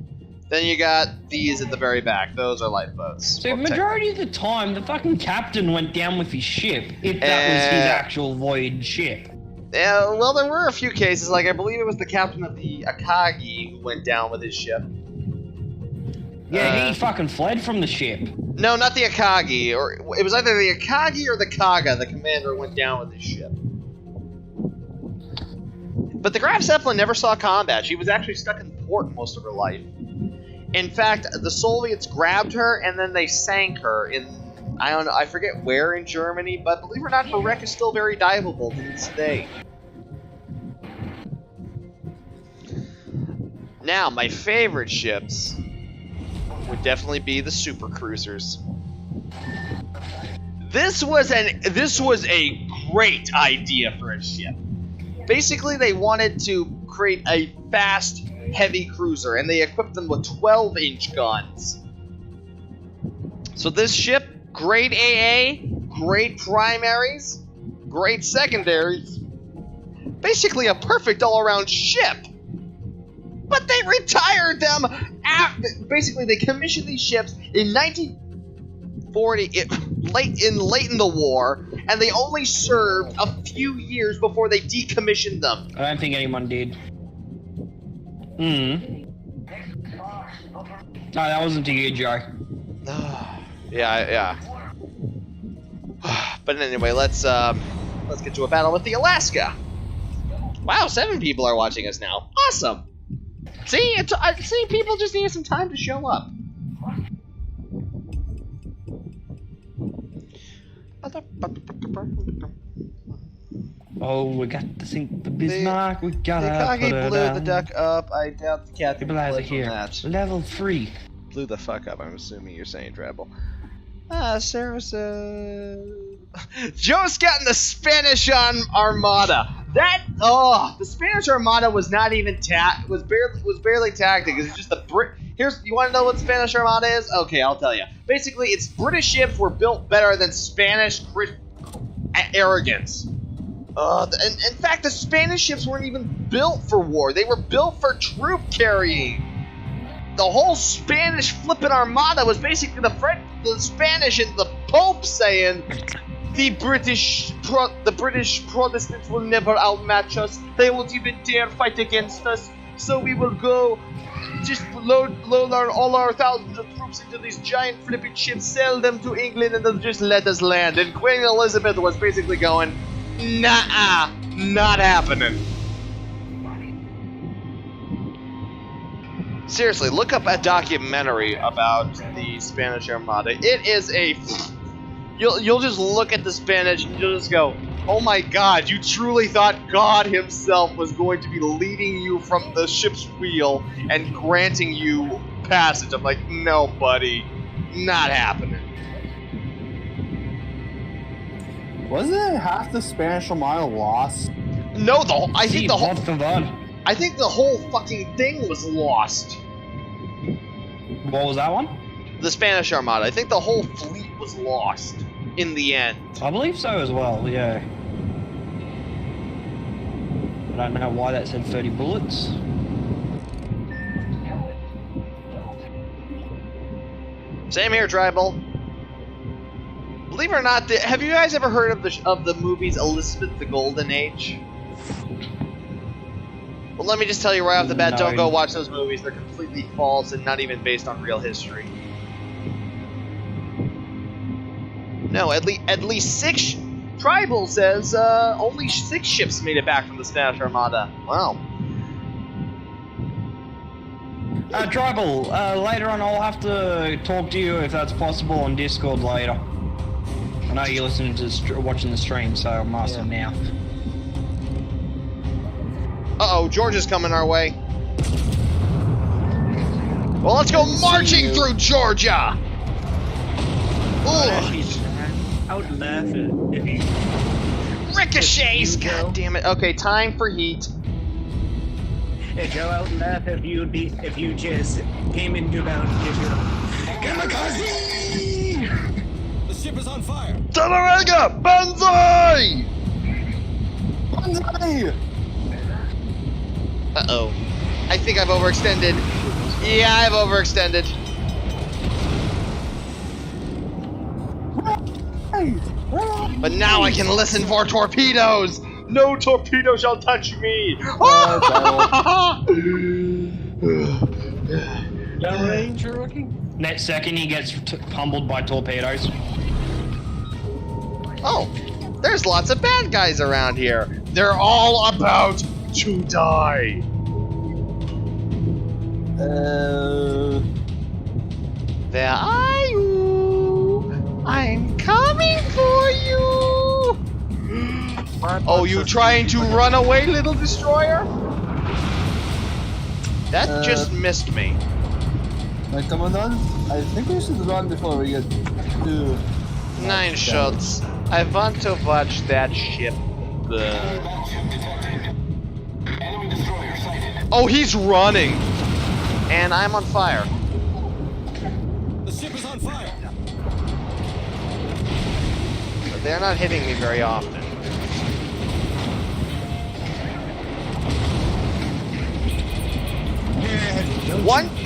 Then you got these at the very back. Those are lifeboats. So majority of the time, the fucking captain went down with his ship, if that was his actual voyage ship. Yeah, well, there were a few cases. Like, I believe it was the captain of the Akagi who went down with his ship. Yeah, he fucking fled from the ship. No, not the Akagi. Or it was either the Akagi or the Kaga. The commander went down with his ship. But the Graf Zeppelin never saw combat. She was actually stuck in port most of her life. In fact, the Soviets grabbed her and then they sank her in, I don't know, I forget where in Germany, but believe it or not, her wreck is still very diveable to this day. Now, my favorite ships would definitely be the super cruisers. This was a great idea for a ship. Basically, they wanted to create a fast, heavy cruiser, and they equipped them with 12-inch guns. So this ship, great AA, great primaries, great secondaries, basically a perfect all-around ship. But they retired them basically they commissioned these ships in 1940, late in the war, and they only served a few years before they decommissioned them. I don't think anyone did. No, that wasn't to you, Joe. Yeah. But anyway, let's get to a battle with the Alaska. Wow, 7 people are watching us now. Awesome. See, see, people just need some time to show up. Oh, we got to sink the Bismarck. We gotta the Akagi put her blew down. the duck up. I doubt the captain Stabilizer fled from here. that. Level 3. Blew the fuck up. I'm assuming you're saying treble. Sarah said... Joe's gotten the Spanish Armada. The Spanish Armada was not even was barely tactic. It's just the you want to know what Spanish Armada is? Okay, I'll tell you. Basically, it's British ships were built better than Spanish arrogance. In fact, the Spanish ships weren't even built for war. They were built for troop carrying. The whole Spanish flippin' Armada was basically the Spanish and the Pope saying, the British Protestants will never outmatch us. They won't even dare fight against us. So we will go, just load all our thousands of troops into these giant flipping ships, sell them to England, and they'll just let us land. And Queen Elizabeth was basically going, nah, not happening. Seriously, look up a documentary about the Spanish Armada. It is a... You'll just look at the Spanish and you'll just go, oh my god, you truly thought God himself was going to be leading you from the ship's wheel and granting you passage. I'm like, no, buddy, not happening. Wasn't half the Spanish Armada lost? No, I think the whole... What's the fun? I think the whole fucking thing was lost. What was that one? The Spanish Armada. I think the whole fleet was lost in the end. I believe so as well, yeah. I don't know why that said 30 bullets. Same here, Tribal. Believe it or not, have you guys ever heard of the movies Elizabeth the Golden Age? Well, let me just tell you right off the bat, No. don't go watch those movies. They're completely false and not even based on real history. No, at least 6... Tribal says only 6 ships made it back from the Spanish Armada. Wow. Tribal, later on I'll have to talk to you if that's possible on Discord later. I know you're listening to watching the stream, so I'm asking now. Uh-oh, George is coming our way. Well, let's go marching through Georgia! Ugh. I would laugh if you. Ricochets! If you God go- damn it. Okay, time for heat. Hey, Joe, I would laugh if you just came into about Kamikaze! The ship is on fire. Talarega! Banzai! Banzai! Uh-oh. I think I've overextended. Yeah, I've overextended. But now I can listen for torpedoes! No torpedo shall touch me! Downrange, you're looking? Next second he gets pummeled by torpedoes. Oh, there's lots of bad guys around here. They're all about to die. Where are you? I'm coming for you. Oh, you trying to run away, little destroyer? That just missed me. My commandant, I think we should run before we get to... 9 shots. I want to watch that ship burn. Oh, he's running! And I'm on fire. The ship is on fire. But they're not hitting me very often.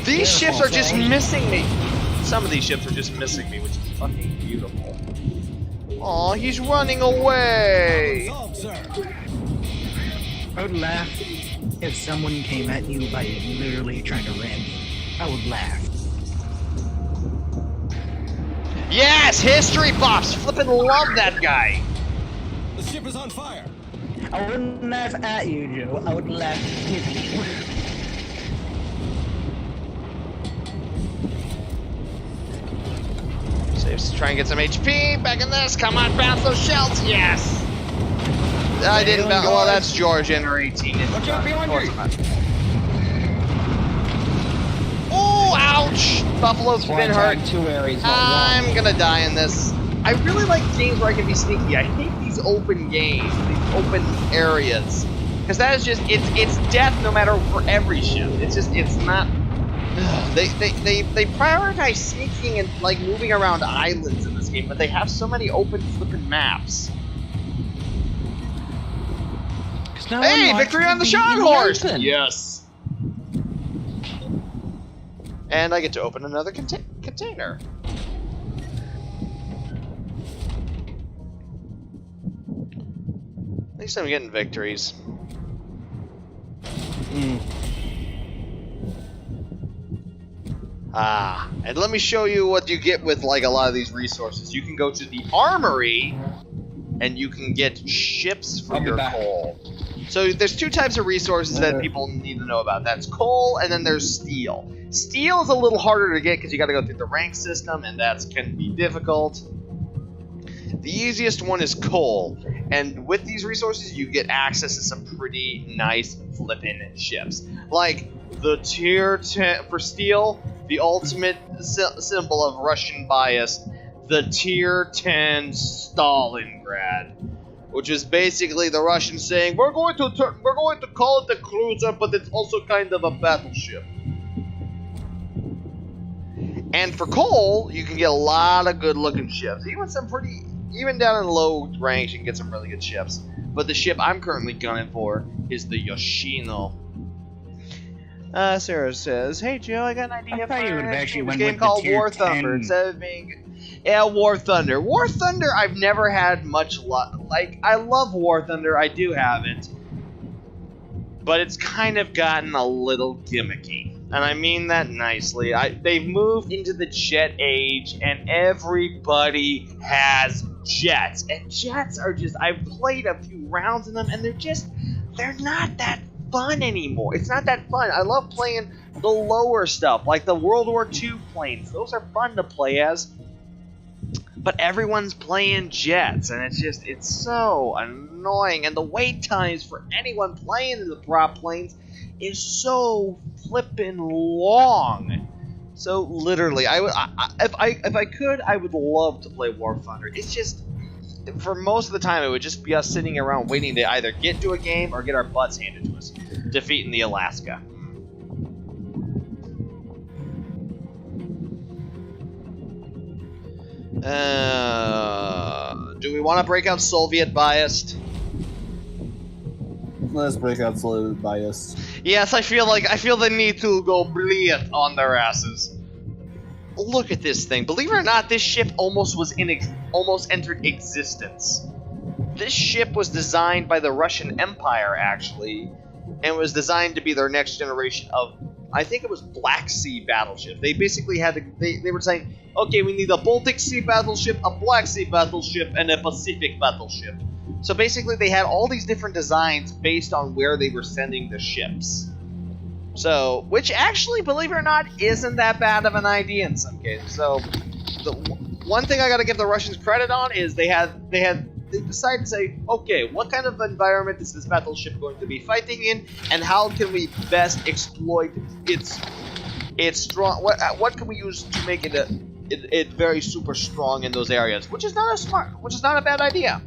These ships are just missing me. Some of these ships are just missing me, which is fucking beautiful. Aw, he's running away! Solved, sir. I would laugh if someone came at you by literally trying to ram you. I would laugh. Yes! History buffs! Flippin' love that guy! The ship is on fire. I wouldn't laugh at you, Joe. I would laugh with you. Saves to try and get some HP. Back in this. Come on, bounce those shells. Yes! I didn't bounce. Well, that's George in her 18. Watch out behind you! Oh, ouch! Buffalo's been hurt. 2 areas, not I'm gonna die in this. I really like games where I can be sneaky. I hate these open games, these open areas, because that is just it's death no matter for every ship. It's not. They prioritize sneaking and like moving around islands in this game, but they have so many open flipping maps. one. Hey, victory on the Sean horse! Yes. Yes. And I get to open another container. At least I'm getting victories. Ah, and let me show you what you get with like a lot of these resources. You can go to the armory, and you can get ships for I'll be your back. coal. So there's two types of resources that people need to know about. That's coal, and then there's steel. Steel is a little harder to get because you got to go through the rank system, and that can be difficult. The easiest one is coal, and with these resources, you get access to some pretty nice flippin' ships. Like the tier 10 for steel, the ultimate symbol of Russian bias, the tier 10 Stalingrad, which is basically the Russians saying we're going to call it a cruiser, but it's also kind of a battleship. And for coal, you can get a lot of good-looking ships. Even down in low ranks, you can get some really good ships. But the ship I'm currently gunning for is the Yoshino. Sarah says, "Hey Joe, I got an idea for a game called War Thunder instead of being." Yeah, War Thunder. War Thunder, I've never had much luck. Like, I love War Thunder, I do have it. But it's kind of gotten a little gimmicky. And I mean that nicely. They've moved into the jet age, and everybody has jets. And jets are just, I've played a few rounds in them, and they're not that fun anymore. It's not that fun. I love playing the lower stuff, like the World War II planes. Those are fun to play as. But everyone's playing jets, and it's so annoying. And the wait times for anyone playing in the prop planes is so flippin' long. So literally, if I could, I would love to play War Thunder. It's just, for most of the time, it would just be us sitting around waiting to either get to a game or get our butts handed to us, defeating the Alaska. Do we want to break out Soviet biased? Let's break out Soviet biased. Yes, I feel the need to go bleat on their asses. Look at this thing. Believe it or not, this ship almost entered existence. This ship was designed by the Russian Empire, actually, and was designed to be their next generation of, I think it was Black Sea battleship. They basically had to, they were saying, okay, we need a Baltic Sea battleship, a Black Sea battleship, and a Pacific battleship. So basically they had all these different designs based on where they were sending the ships. So, which actually, believe it or not, isn't that bad of an idea in some cases. So, the one thing I gotta give the Russians credit on is they decided to say, okay, what kind of environment is this battleship going to be fighting in, and how can we best exploit its strong? What can we use to make it very super strong in those areas? Which is not a bad idea.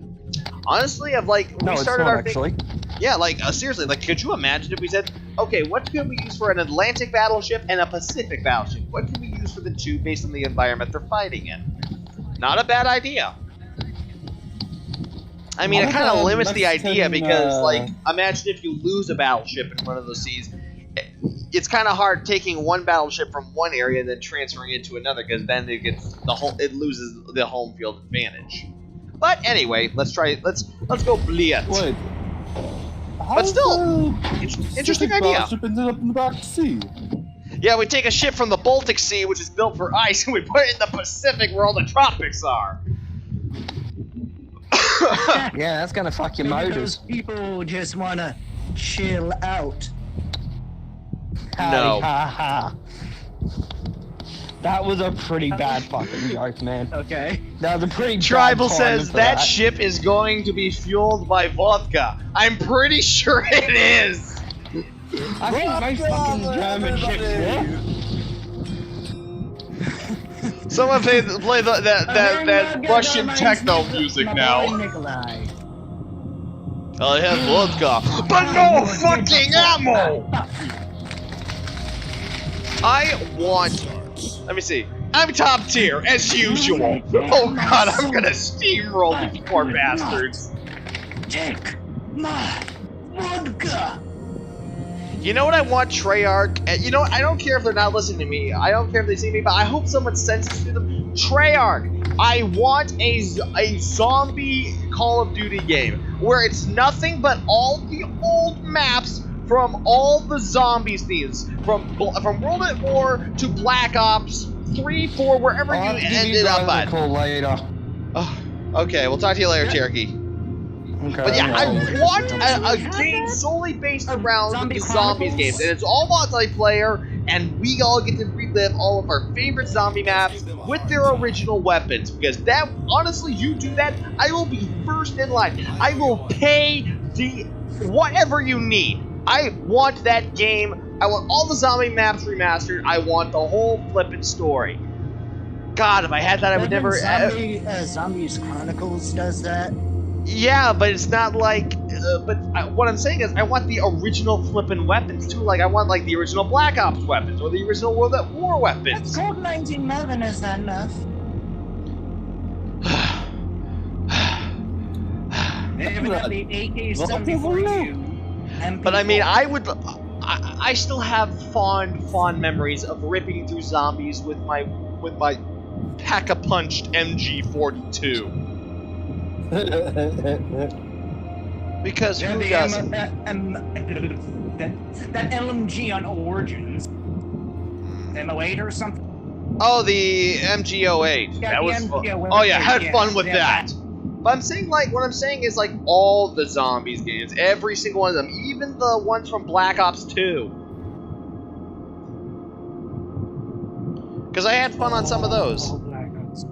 Honestly, we started our thing. Yeah, seriously, could you imagine if we said, okay, what can we use for an Atlantic battleship and a Pacific battleship? What can we use for the two based on the environment they're fighting in? Not a bad idea. I mean, it kind of limits the idea because, imagine if you lose a battleship in one of those seas. It's kind of hard taking one battleship from one area and then transferring it to another, because then it loses the home field advantage. But anyway, let's go bleat. Wait. But still, interesting idea. Battleship ended up in the Black Sea. Yeah, we take a ship from the Baltic Sea, which is built for ice, and we put it in the Pacific where all the tropics are. Yeah, that's gonna fuck your Maybe motors. those people just wanna chill out. No. Ha ha. That was a pretty bad fucking joke, man. Okay. That was a pretty Tribal bad timing says for that ship is going to be fueled by vodka. I'm pretty sure it is. I think most fucking German ships were. Someone play that Russian techno music now. Nikolai. I have vodka, but no fucking ammo. I want. Let me see. I'm top tier as usual. Oh god, I'm gonna steamroll these poor bastards. Take my vodka. You know what I want, Treyarch? You know what? I don't care if they're not listening to me. I don't care if they see me, but I hope someone sends this to them. Treyarch, I want a zombie Call of Duty game where it's nothing but all the old maps from all the zombies themes, from World at War to Black Ops 3, 4, wherever you ended up at. Call later. Oh, okay, we'll talk to you later, Cherokee. Okay. But yeah, I well, want a have game that? solely based A around Zombie the zombies Chronicles? games, and it's all multiplayer, and we all get to relive all of our favorite zombie maps with their original weapons. Because that, honestly, you do that, I will be first in line. I will pay the whatever you need. I want that game. I want all the zombie maps remastered. I want the whole flippin' story. God, if I had that, I would never. Zombies Chronicles does that. Yeah, but it's not like. What I'm saying is, I want the original flippin' weapons too. Like, I want like the original Black Ops weapons or the original World at War That's weapons. called 1911. Is that enough? Evidently, AK-70 for you. But I mean, I still have fond memories of ripping through zombies with my pack-a-punched MG42. Because who doesn't? That LMG on Origins. M08 or something? Oh, the MG08. Yeah, That the was fun. MG08, Oh yeah, had yeah, fun with yeah, that. But I'm saying, like, what I'm saying is, like, all the zombies games, every single one of them, even the ones from Black Ops 2. Because I had fun on some of those. Oh, Black Ops.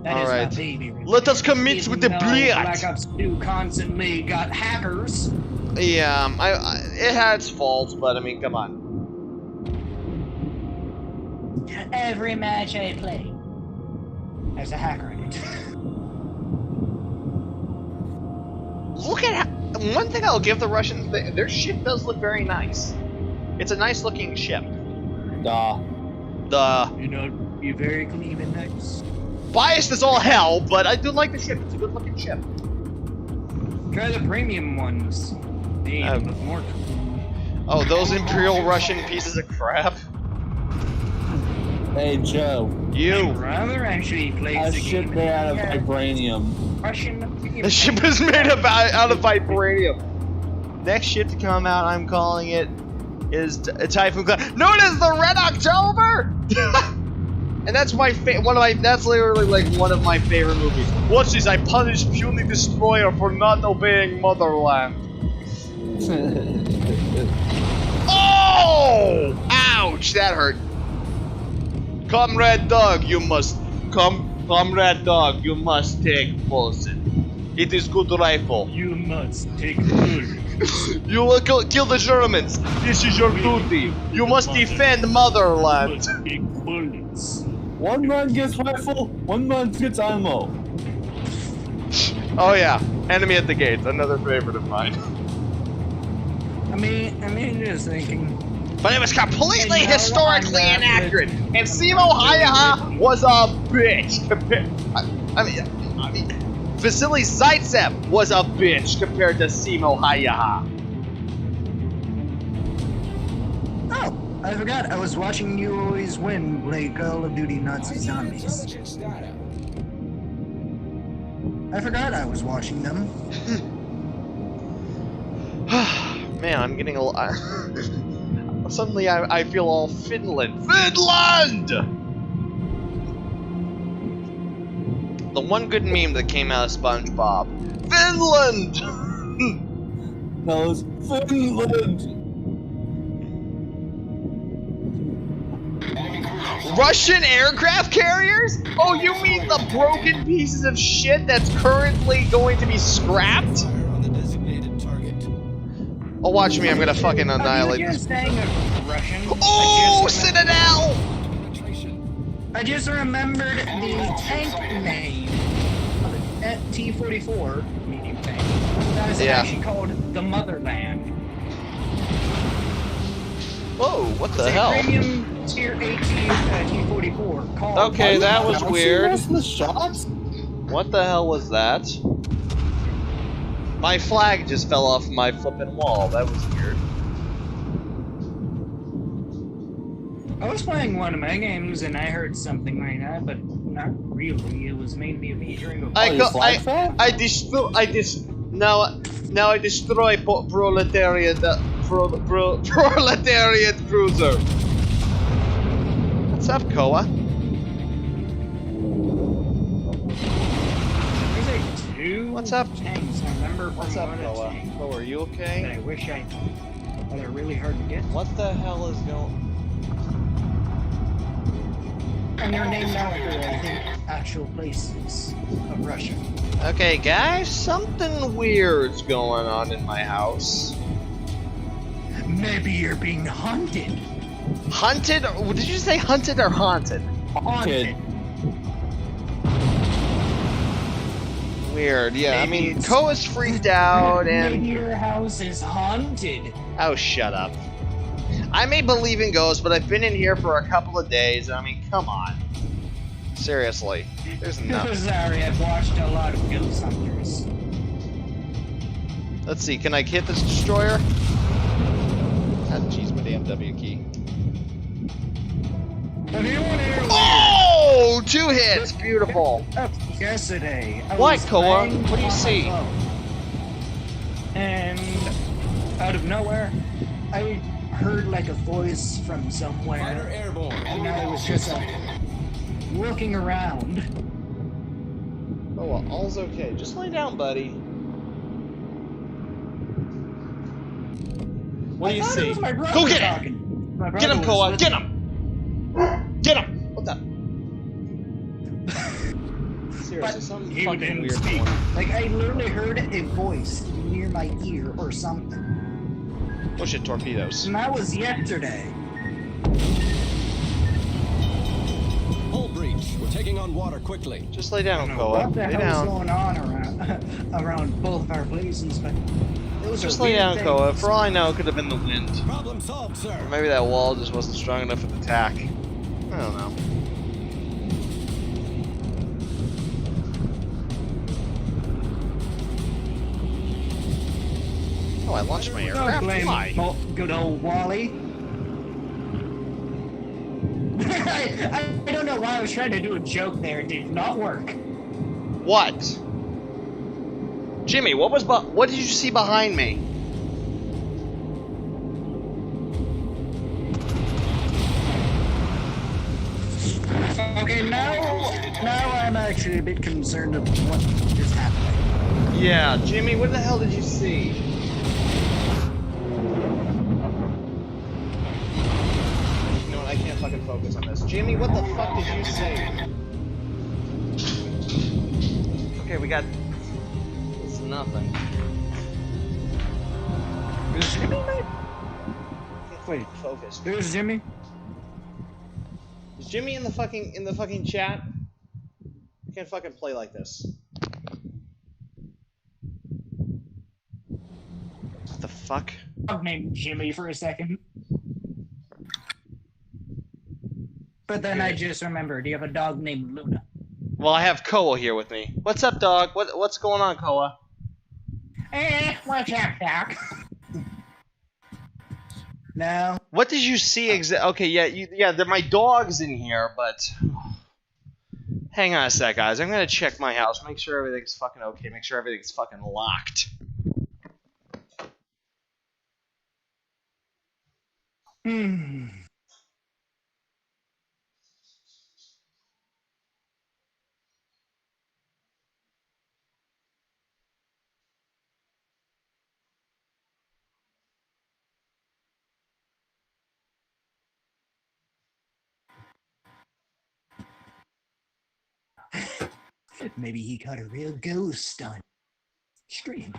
That All is right. my baby. Let us commit with the Black blood. Ops 2 constantly got hackers. Yeah, it had its faults, but I mean, come on. Every match I play has a hacker in it. Look at how, one thing I'll give the Russians, their ship does look very nice. It's a nice looking ship. Duh. You know, be very clean and nice. Biased as all hell, but I do like the ship. It's a good looking ship. Try the premium ones. They look more. Oh, those Imperial Russian pieces of crap. Hey, Joe. My You. brother actually plays A the ship game. made out of Yeah, vibranium. Russian. The ship is made out of vibranium. Next ship to come out, I'm calling it, is Typhoon Cloud, known as the Red October. And that's that's literally like one of my favorite movies. Watch this, I punish puny destroyer for not obeying motherland. Oh! Ouch, that hurt. Comrade Dog, you must Comrade Dog, you must take Bolson. It is good rifle. You must take bullets. You will kill the Germans. This is your duty. You must defend motherland. Must take bullets. One man gets rifle, one man gets ammo. Oh yeah, enemy at the gates, another favorite of mine. I mean, just thinking. But it was completely You know, historically I'm not inaccurate. with- And Simo Hayaha was a bitch. I mean, Vasily Zaitsev was a bitch compared to Simo Hayaha. Oh, I forgot. I was watching You Always Win play Call of Duty Nazi Zombies. I forgot I was watching them. Man, I'm getting a lot. Suddenly I feel all Finland. Finland! The one good meme that came out of SpongeBob. Finland! That was Finland. Russian aircraft carriers? Oh, you mean the broken pieces of shit that's currently going to be scrapped? On the designated target. Oh, watch me, I'm gonna fucking annihilate You're this. saying a Russian. Oh, I just Citadel! I just remembered the tank name of the T-44 medium tank. That is Yeah. actually called the Motherland. Whoa, what the It's a hell? premium tier 8 T-44 called. Okay, that was weird. The shots? What the hell was that? My flag just fell off my flippin' wall. That was weird. I was playing one of my games and I heard something like that, but not really. It was mainly me hearing a Now I destroy proletariat proletariat cruiser. What's up, Koa? There's a Two What's up? tanks. I remember What's from up, one Noah? tank Oh, are you that I okay? wish I. That are really hard to get. What the hell is going? And they're named after, I think, actual places of Russia. Okay, guys, something weird's going on in my house. Maybe you're being hunted. Hunted? Did you say hunted or haunted? Haunted. Weird. Yeah, I Maybe mean, it's- Koa's freaked out, Maybe and your house is haunted. oh, shut up. I may believe in ghosts, but I've been in here for a couple of days. I mean, come on. Seriously, there's no. Sorry, I've watched a lot of Ghost Hunters. Let's see. Can I hit this destroyer? Ah, jeez, my damn W key. Anyone here? Oh, 2 hits. Beautiful. Yesterday. I What, was Koa? playing What do you on my see? phone, and out of nowhere, I heard like a voice from somewhere, and I was just looking around. Oh well, all's okay. Just lay down, buddy. What do you I thought see? it was my brother Go get it! talking. My Get brother him, was Koa! with Get me. him! Get him! What the? Seriously, something he fucking didn't weird speak. going on. Like I literally heard a voice near my ear or something, Oh shit, torpedoes. and that was yesterday. Hull breach. We're taking on water quickly. Just lay down, Koa. What the Lay hell's down. going on around both of our places? But it was Just a lay weird down, thing. Koa. For all I know, it could have been the wind. Problem solved, sir. Or maybe that wall just wasn't strong enough for the attack. I don't know. Oh, I launched my Don't aircraft? blame Why? good old Wally. I don't know why I was trying to do a joke there. It did not work. What? Jimmy, what did you see behind me? Okay, now I'm actually a bit concerned of what is happening. Yeah, Jimmy, what the hell did you see? You know what, I can't fucking focus on this. Jimmy, what the fuck did you see? Okay, we got... It's nothing. Is Jimmy? Wait, Focus. there's Jimmy. Is Jimmy in the fucking chat? I can't fucking play like this. What the fuck? Dog named Jimmy for a second. But then I just remembered you have a dog named Luna. Well, I have Koa here with me. What's up, dog? What's going on, Koa? What's up, Doc? Now, What did you see Okay, yeah, there are my dogs in here, but hang on a sec, guys. I'm gonna check my house, make sure everything's fucking okay, make sure everything's fucking locked. maybe he caught a real ghost on stream.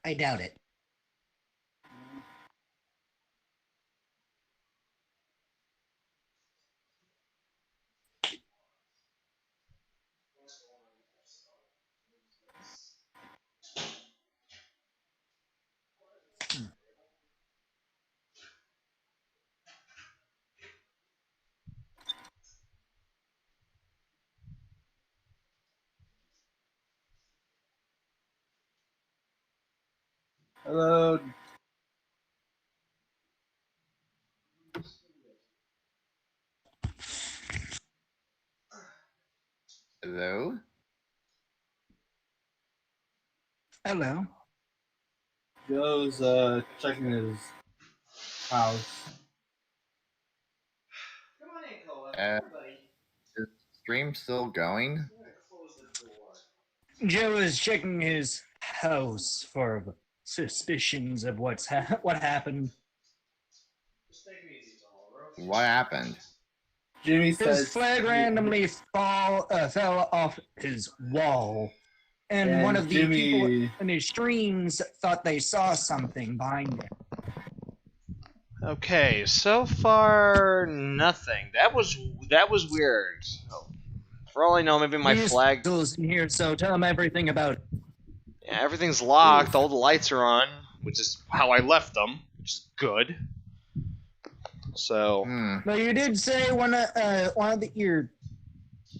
I doubt it. Hello. Hello? Hello. Joe's checking his house. Come on in, Koa. Uh, Is the stream still going? Joe is checking his house for suspicions of what happened. What happened? Jimmy His says flag randomly fell off his wall, and one of the people in his streams thought they saw something behind him. Okay, so far nothing. That was weird. For all I know, maybe my flag. Those in here, so tell him everything about it. Yeah, everything's locked. All the lights are on, which is how I left them, which is good. So. But you did say one of your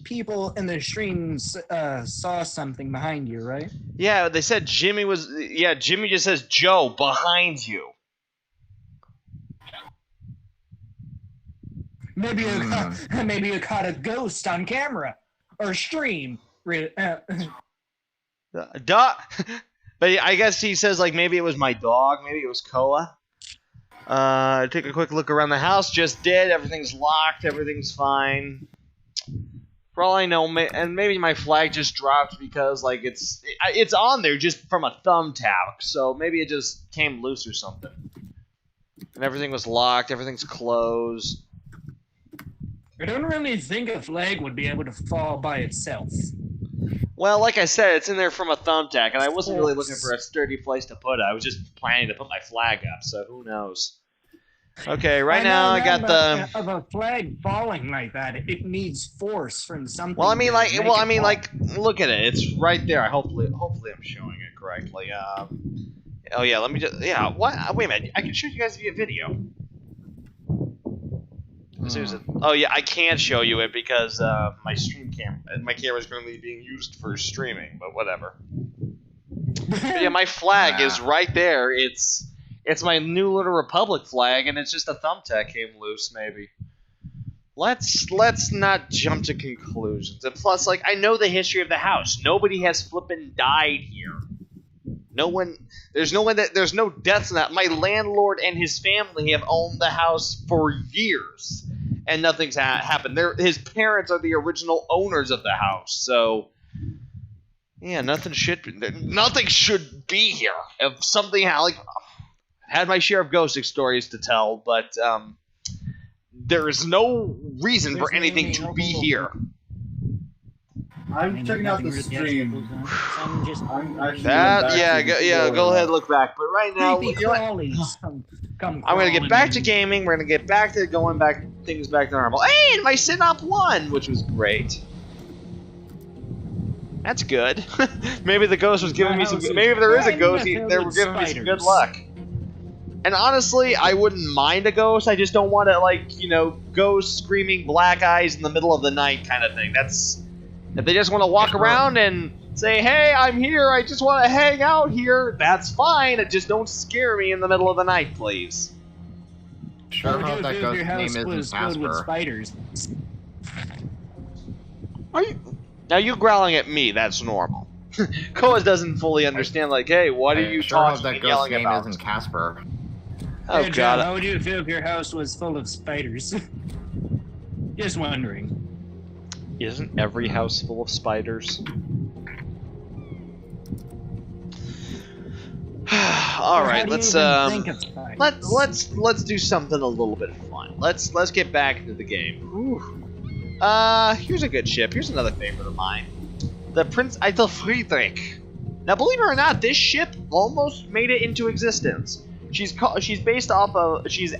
people in the streams saw something behind you, right? Yeah, they said Jimmy was. Yeah, Jimmy just says Joe behind you. Maybe you caught a ghost on camera or stream. Duh. But I guess he says like maybe it was my dog, maybe it was Koa. Take a quick look around the house. Just did. Everything's locked. Everything's fine. For all I know, and maybe my flag just dropped because like it's on there just from a thumbtack. So maybe it just came loose or something. And everything was locked. Everything's closed. I don't really think a flag would be able to fall by itself. Well, like I said, it's in there from a thumbtack, and I wasn't really looking for a sturdy place to put it. I was just planning to put my flag up, so who knows? Okay, right now I got the. Of a flag falling like that, it needs force from something. Well, I mean, look at it. It's right there. Hopefully, I'm showing it correctly. Oh yeah, let me just. Yeah, what? Wait a minute. I can show you guys via video. Oh yeah, I can't show you it because my camera is currently being used for streaming, but whatever. But yeah, my flag is right there. It's my New Little Republic flag, and it's just a thumbtack came loose. Maybe. Let's not jump to conclusions. And plus, like, I know the history of the house. Nobody has flippin' died here. There's no deaths in that. My landlord and his family have owned the house for years, and nothing's happened. His parents are the original owners of the house, so yeah, nothing should be here. If something had my share of ghost stories to tell, but there is no reason for anything to be here. I'm checking out the stream. Go ahead, look back. But right now, I'm gonna get back to gaming. We're gonna get back to things back to normal. Hey, and my Synop won, which was great. That's good. Maybe the ghost was giving me some. Maybe if there is a ghost, they were giving me some good luck. And honestly, I wouldn't mind a ghost. I just don't want to ghost screaming black eyes in the middle of the night kind of thing. That's. If they just want to walk around and say, hey, I'm here, I just want to hang out here, that's fine. Just don't scare me in the middle of the night, please. Sure hope that ghost name isn't Casper. Spiders. Now you growling at me, that's normal. Koa doesn't fully understand, like, hey, what are you talking and yelling about? Sure hope that ghost name isn't Casper. Oh, hey, God. John, how would you feel if your house was full of spiders? Just wondering. Isn't every house full of spiders? All right, let's do something a little bit fun. Let's get back into the game. Ooh. Here's a good ship. Here's another favorite of mine, the Prince Eitel Friedrich. Now, believe it or not, this ship almost made it into existence. She's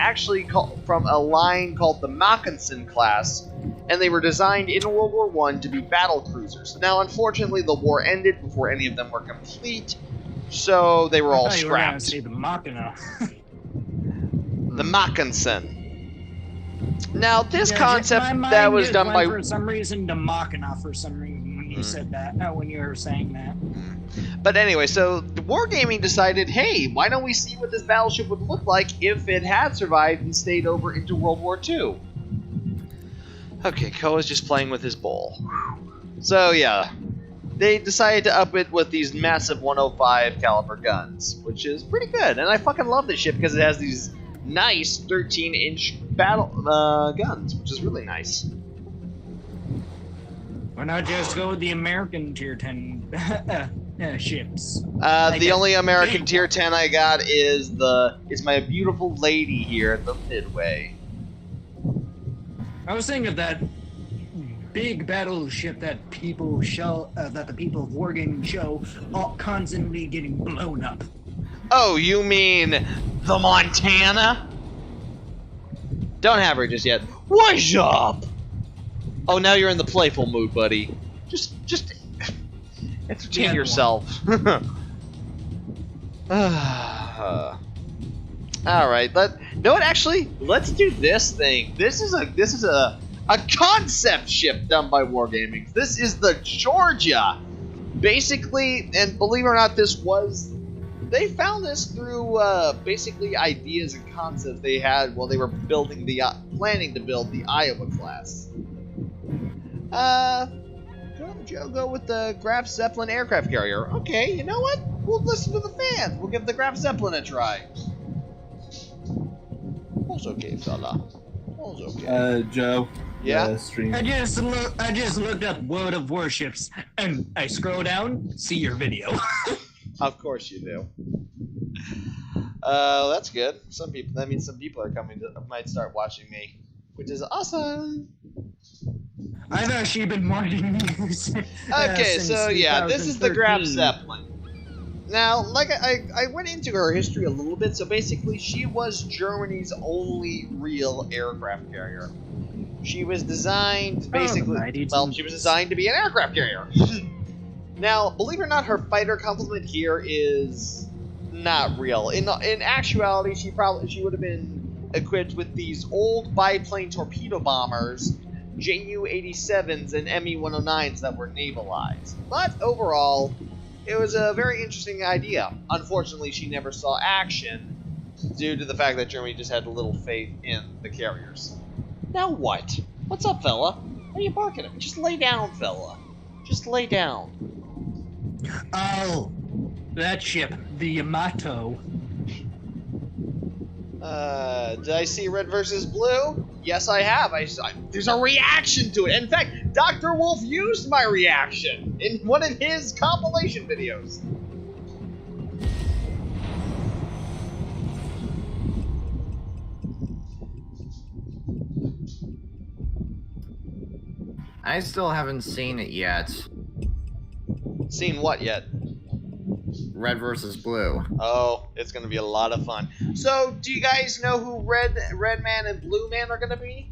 actually from a line called the Mackensen class, and they were designed in World War I to be battle cruisers. Now, unfortunately, the war ended before any of them were complete, so they were all scrapped. The Machina. The Mackensen. Now, this concept that was done by... For some reason, the Machina, for some reason, when you said that, when you were saying that. But anyway, so Wargaming decided, hey, why don't we see what this battleship would look like if it had survived and stayed over into World War II? Okay, Koa's just playing with his bowl. So yeah, they decided to up it with these massive 105 caliber guns, which is pretty good. And I fucking love this ship because it has these nice 13-inch battle guns, which is really nice. Why not just go with the American tier 10 ships? The only American tier 10 I got is my beautiful lady here at the Midway. I was thinking of that big battleship that people show, that the people of Wargaming show, all constantly getting blown up. Oh, you mean the Montana? Don't have her just yet. What's up? Oh, now you're in the playful mood, buddy. Just entertain Yeah, yourself. All right, no, actually, let's do this thing. This is a concept ship done by Wargaming. This is the Georgia. Basically, and believe it or not, they found this through basically ideas and concepts they had while they were planning to build the Iowa class. Joe, go with the Graf Zeppelin aircraft carrier. Okay, you know what? We'll listen to the fans. We'll give the Graf Zeppelin a try. All's okay, fella. All's okay. Joe. Yeah? Stream. I just looked up World of Warships, and I scroll down, see your video. Of course you do. That's good. That means some people are might start watching me, which is awesome. I've actually been wanting news. Okay, so yeah, this is the Graf Zeppelin. Now, like I went into her history a little bit. So basically, she was Germany's only real aircraft carrier. She was designed she was designed to be an aircraft carrier. Now, believe it or not, her fighter complement here is not real. In actuality, she would have been equipped with these old biplane torpedo bombers, Ju-87s and Me-109s that were navalized. But overall, it was a very interesting idea. Unfortunately, she never saw action due to the fact that Germany just had little faith in the carriers. Now what? What's up, fella? What are you barking at me? Just lay down, fella. Just lay down. Oh, that ship, the Yamato. Did I see red versus blue? Yes, I have. There's a reaction to it. In fact, Dr. Wolf used my reaction in one of his compilation videos. I still haven't seen it yet. Seen what yet? Red versus Blue. Oh, it's gonna be a lot of fun. So, do you guys know who Red Man and Blue Man are gonna be?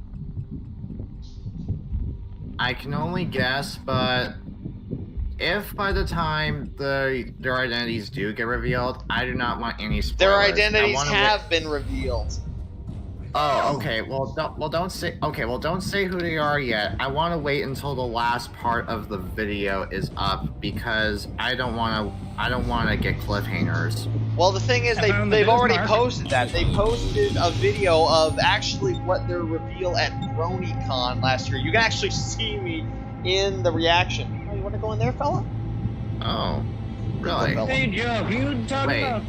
I can only guess, but if by the time their identities do get revealed, I do not want any spoilers. Their identities have been revealed. Oh, okay. Well, don't say. Okay, well, don't say who they are yet. I want to wait until the last part of the video is up because I don't want to get cliffhangers. Well, the thing is, they've already posted that. They posted a video of actually what their reveal at BronyCon last year. You can actually see me in the reaction. Oh, you want to go in there, fella? Oh, really? Hey, Joe, you talk about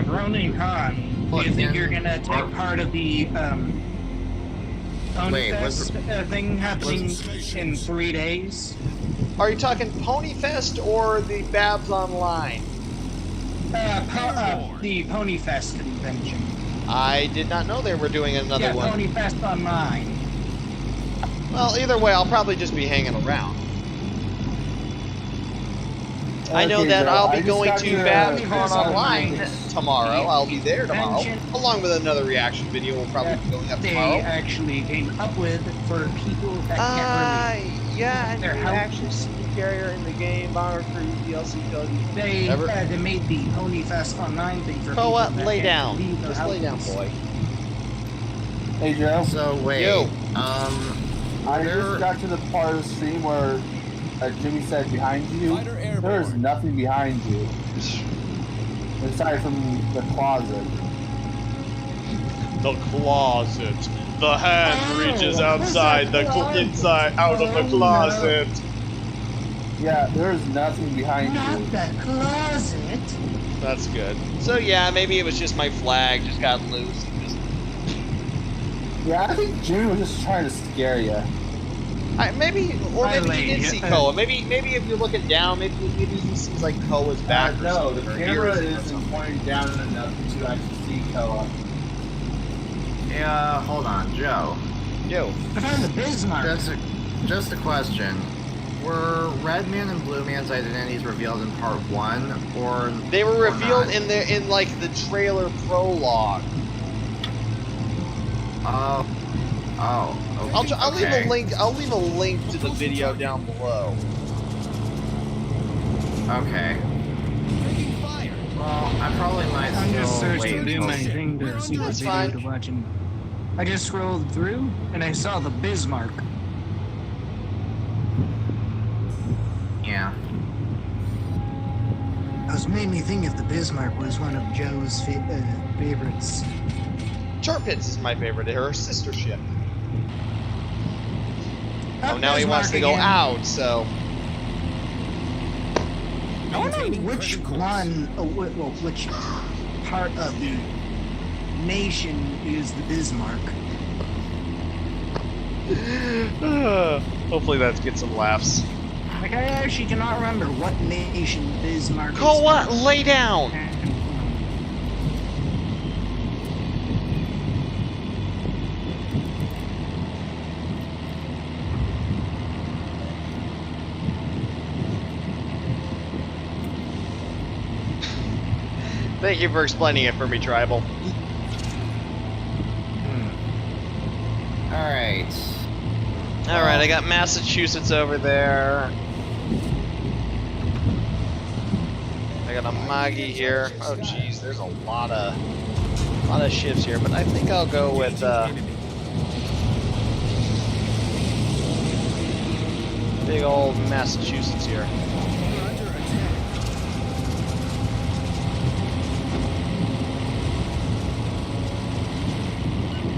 BronyCon. Do you think you're gonna take part of the Pony Fest thing happening in 3 days? Are you talking Pony Fest or the Babs Online? The Pony Fest convention. I did not know they were doing another one. Yeah, Pony Fest Online. Well, either way, I'll probably just be hanging around. I know that I'll be going to BabsCon Online tomorrow. I'll be there tomorrow, along with another reaction video we'll probably be going up tomorrow. They actually came up with for people that can't really... Yeah, and you actually see the carrier in the game, Bomber Crew, DLC code. They made the Pony Fest Online thing for people that lay down. Just lay down, boy. Hey, Joe. So, wait. I just got to the part of the stream where Jimmy said behind you. There is nothing behind you. Aside from the closet. The closet. The hand reaches outside inside, out of the closet. Yeah, there is nothing behind Not you. the closet. That's good. So yeah, maybe it was just my flag just got loose. Yeah, I think Jimmy was just trying to scare you. Maybe he did see Koa. Maybe if you're looking down, maybe he sees like Koa's back. No, the or camera ears or isn't something. pointing down enough to actually see Koa. Yeah, hold on, Joe. Yo. I found the Bismarck. Just a question. Were Red Man and Blue Man's identities revealed in part 1, or They were revealed not? in like the trailer prologue. Oh. Okay. I'll leave a link. I'll leave a link to the video down below. Okay. Well, I probably might I'm just still wait searching through my until... thing to see what That's video fine. to watch, and I just scrolled through and I saw the Bismarck. Yeah. It was made me think if the Bismarck was one of Joe's favorites. Turpitz is my favorite. Her sister ship. Oh, Oh, now he wants to go again. out. So I wonder which one, which part of the nation is the Bismarck. hopefully that gets some laughs. Like, I actually cannot remember what nation Bismarck is Koa, from. lay down. Thank you for explaining it for me, Tribal. Alright. Alright, I got Massachusetts over there. I got a Magi here. Oh jeez, there's a lot of ships here, but I think I'll go with big old Massachusetts here.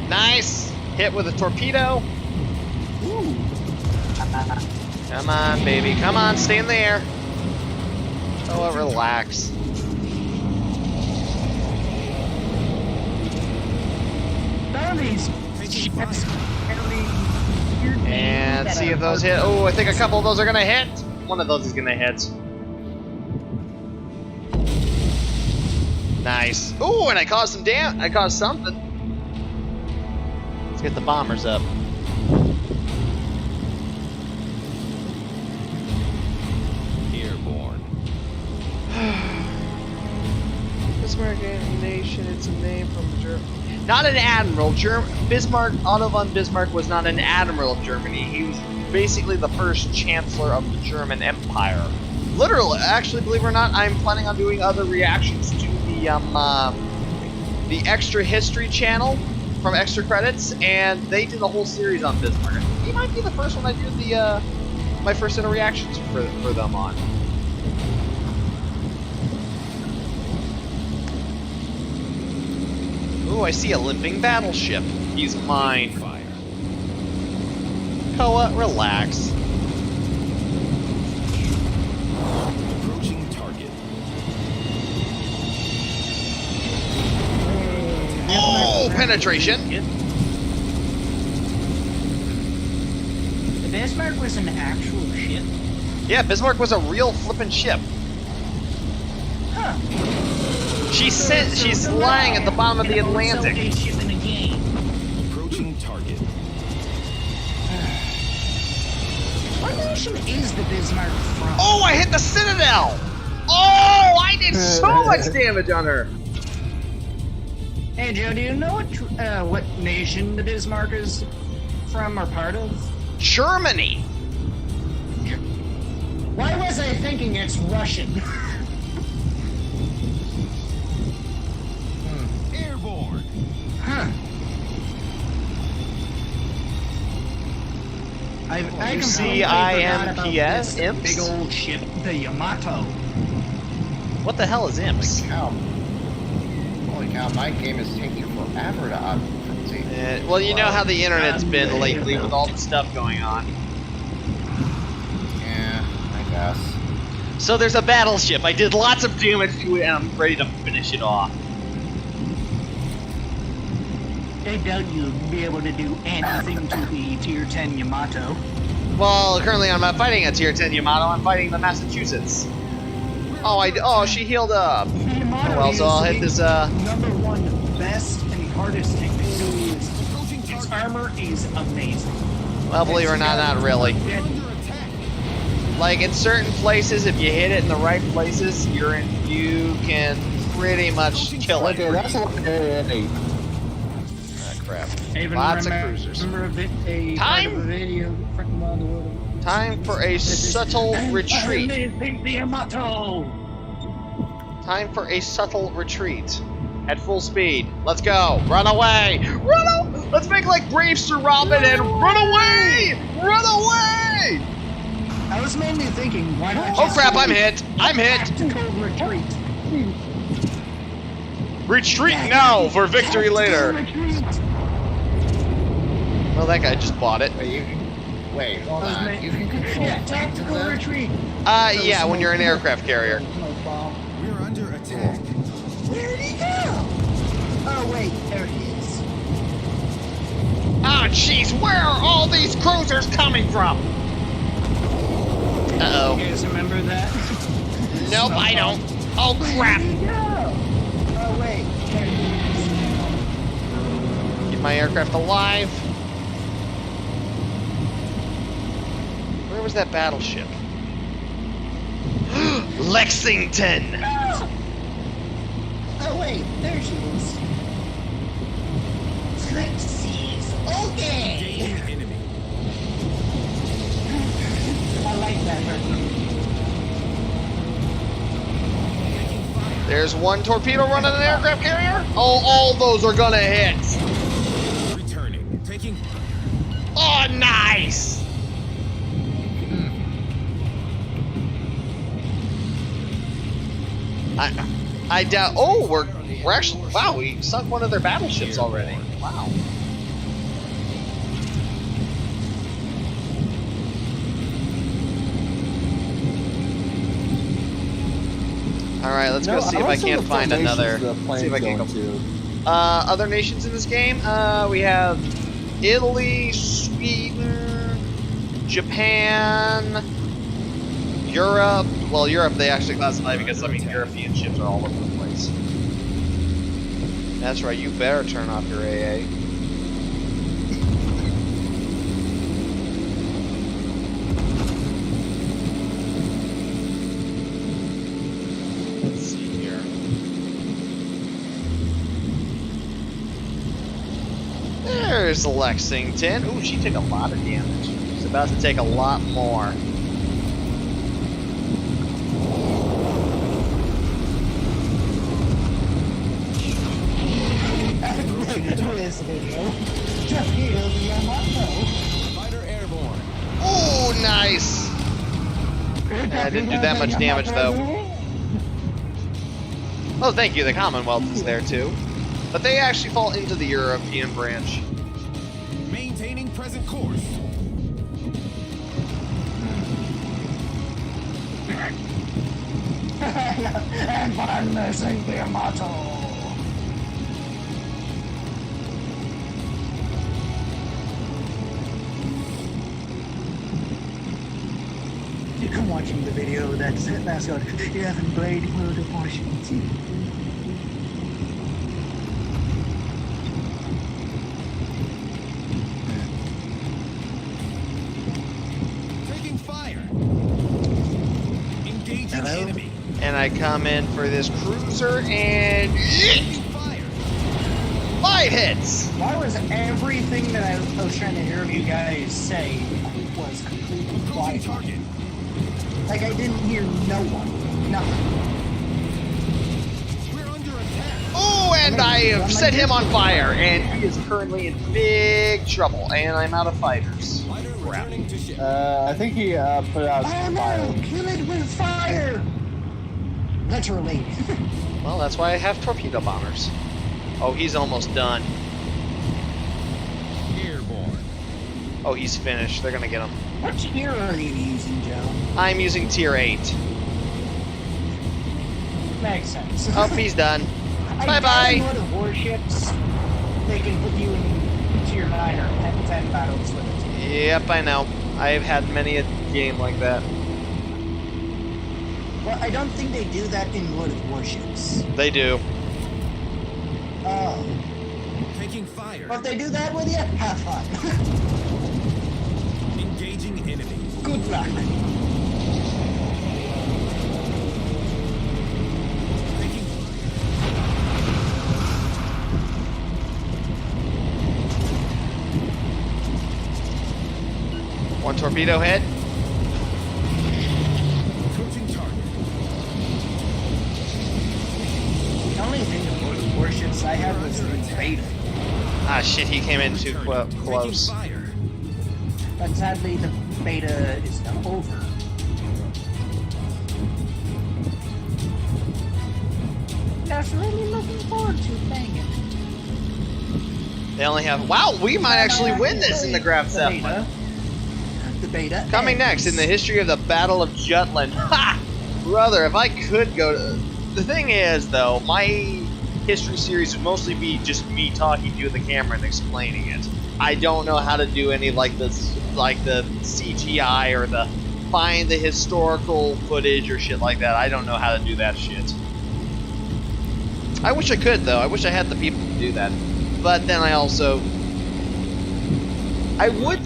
Nice! Hit with a torpedo. Ooh. Come on, baby. Come on, stay in the air. Oh, relax. None of these ships And see if those hit. Oh, I think a couple of those are gonna hit. One of those is gonna hit. Nice. Oh, and I caused some I caused something. Let's get the bombers up. Airborne. Bismarck nation. It's a name from Germany. Not an admiral. Bismarck, Otto von Bismarck was not an admiral of Germany. He was basically the first chancellor of the German Empire. Literally, actually, believe it or not, I'm planning on doing other reactions to the Extra History channel from Extra Credits, and they did a whole series on Bismarck. He might be the first one I do the my first set of reactions for them on. Ooh, I see a limping battleship. He's mine. Fire. Koa, relax. Approaching target. Oh, penetration. The Bismarck was an actual ship? Yeah, Bismarck was a real flippin' ship. Huh. She's lying at the bottom of the Atlantic. A ship in a game. Approaching target. What nation is the Bismarck from? Oh, I hit the Citadel! Oh, I did so much damage on her. Hey Joe, do you know what nation the Bismarck is from or part of? Germany. Why was I thinking it's Russian? Airborne. Huh. I completely forgot about CIMPS, this imps? big old ship, the Yamato. What the hell is imps? Holy cow, my game is taking forever to update. Well, you know how the internet's been lately with all the stuff going on. Yeah, I guess. So there's a battleship. I did lots of damage to it, and I'm ready to finish it off. I doubt you'll be able to do anything to the Tier 10 Yamato. Well, currently I'm not fighting a tier 10 Yamato, I'm fighting the Massachusetts. Oh, she healed up. Oh well, so I'll hit this, Number one best and hardest tank to use. Its armor is amazing. well, believe it or not, not really. Like, in certain places, if you hit it in the right places, you can pretty much kill it. Okay, that's okay. Ah, crap. Even Lots of remember- cruisers. remember a Time? part of a video from around the world. Time for a subtle retreat. The Yamato! Time for a subtle retreat. At full speed. Let's go. Run away! Let's make like Brave Sir Robin and run away! Run away! I was mainly thinking, why not Oh just crap, do I'm hit! I'm hit! tactical retreat? Retreat now for victory later! Retreat. Well, that guy just bought it. Wait, hold on. You can control Yeah, tactical retreat. Yeah, when you're an aircraft carrier. We're under attack. Where'd he go? Oh wait, there he is. Ah, jeez, where are all these cruisers coming from? Uh-oh. You guys remember that? Nope, I don't. Oh, crap. Where'd he go? Oh wait, there he is. Keep my aircraft alive. Where was that battleship? Lexington! Oh wait, there she is. Trixie's okay. Enemy. I like that version. There's one torpedo running an aircraft carrier. Oh, all those are gonna hit. Returning. Taking. Oh, nice! I doubt. Oh, we're actually. Wow, we sunk one of their battleships already. Wow. All right, let's go see if I can't find another. See if I can go. Other nations in this game. We have Italy, Sweden, Japan, Europe. Well, Europe they actually classify because I mean European ships are all over the place. That's right. You better turn off your AA. Let's see here. There's Lexington. Ooh, she took a lot of damage. She's about to take a lot more. This video. Torpedo the Yamato. Fighter airborne. Ooh, nice. I didn't do that much damage though. Oh, thank you. The Commonwealth is there too, but they actually fall into the European branch. Maintaining present course. And I'm missing the Yamato. I'm watching the video that's mascot. You haven't played World of Warships. Taking fire. Engaging Hello? enemy. And I come in for this cruiser and Taking fire. 5 hits. Why was everything that I was trying to hear you guys say was completely Approaching quiet? target. Like I didn't hear no one. Nothing. We're under attack. Oh, and I have set him on fire, and he is currently in big trouble. And I'm out of fighters. Fighter returning to ship. I think he put out some fire. Kill it with fire! Literally. Well, that's why I have torpedo bombers. Oh, he's almost done. Airborne. Oh, he's finished. They're gonna get him. What tier are you using, Joe? I'm using tier 8. Makes sense. Oh, he's done. I Bye-bye. got a lot of warships. They can put you in Tier 9 or 10 battles with it. Yep, I know. I've had many a game like that. Well, I don't think they do that in World of Warships. They do. Oh. Taking fire. Well, if they do that with you, have fun. Engaging enemy. Good luck. Taking One torpedo hit. approaching target. The only thing in World of Warships I had was the beta. Ah, shit, he came in too close. Taking fire. But sadly, the beta is now over. I was really looking forward to playing it. They only have. Wow, we might actually win this in the Graf Zeppelin. The beta. Coming next in the history of the Battle of Jutland. Ha! Brother, if I could go to. The thing is, though, my history series would mostly be just me talking to the camera and explaining it. I don't know how to do any like this, like the CGI or the find the historical footage or shit like that. I don't know how to do that shit. I wish I could, though. I wish I had the people to do that. But then I also... I would...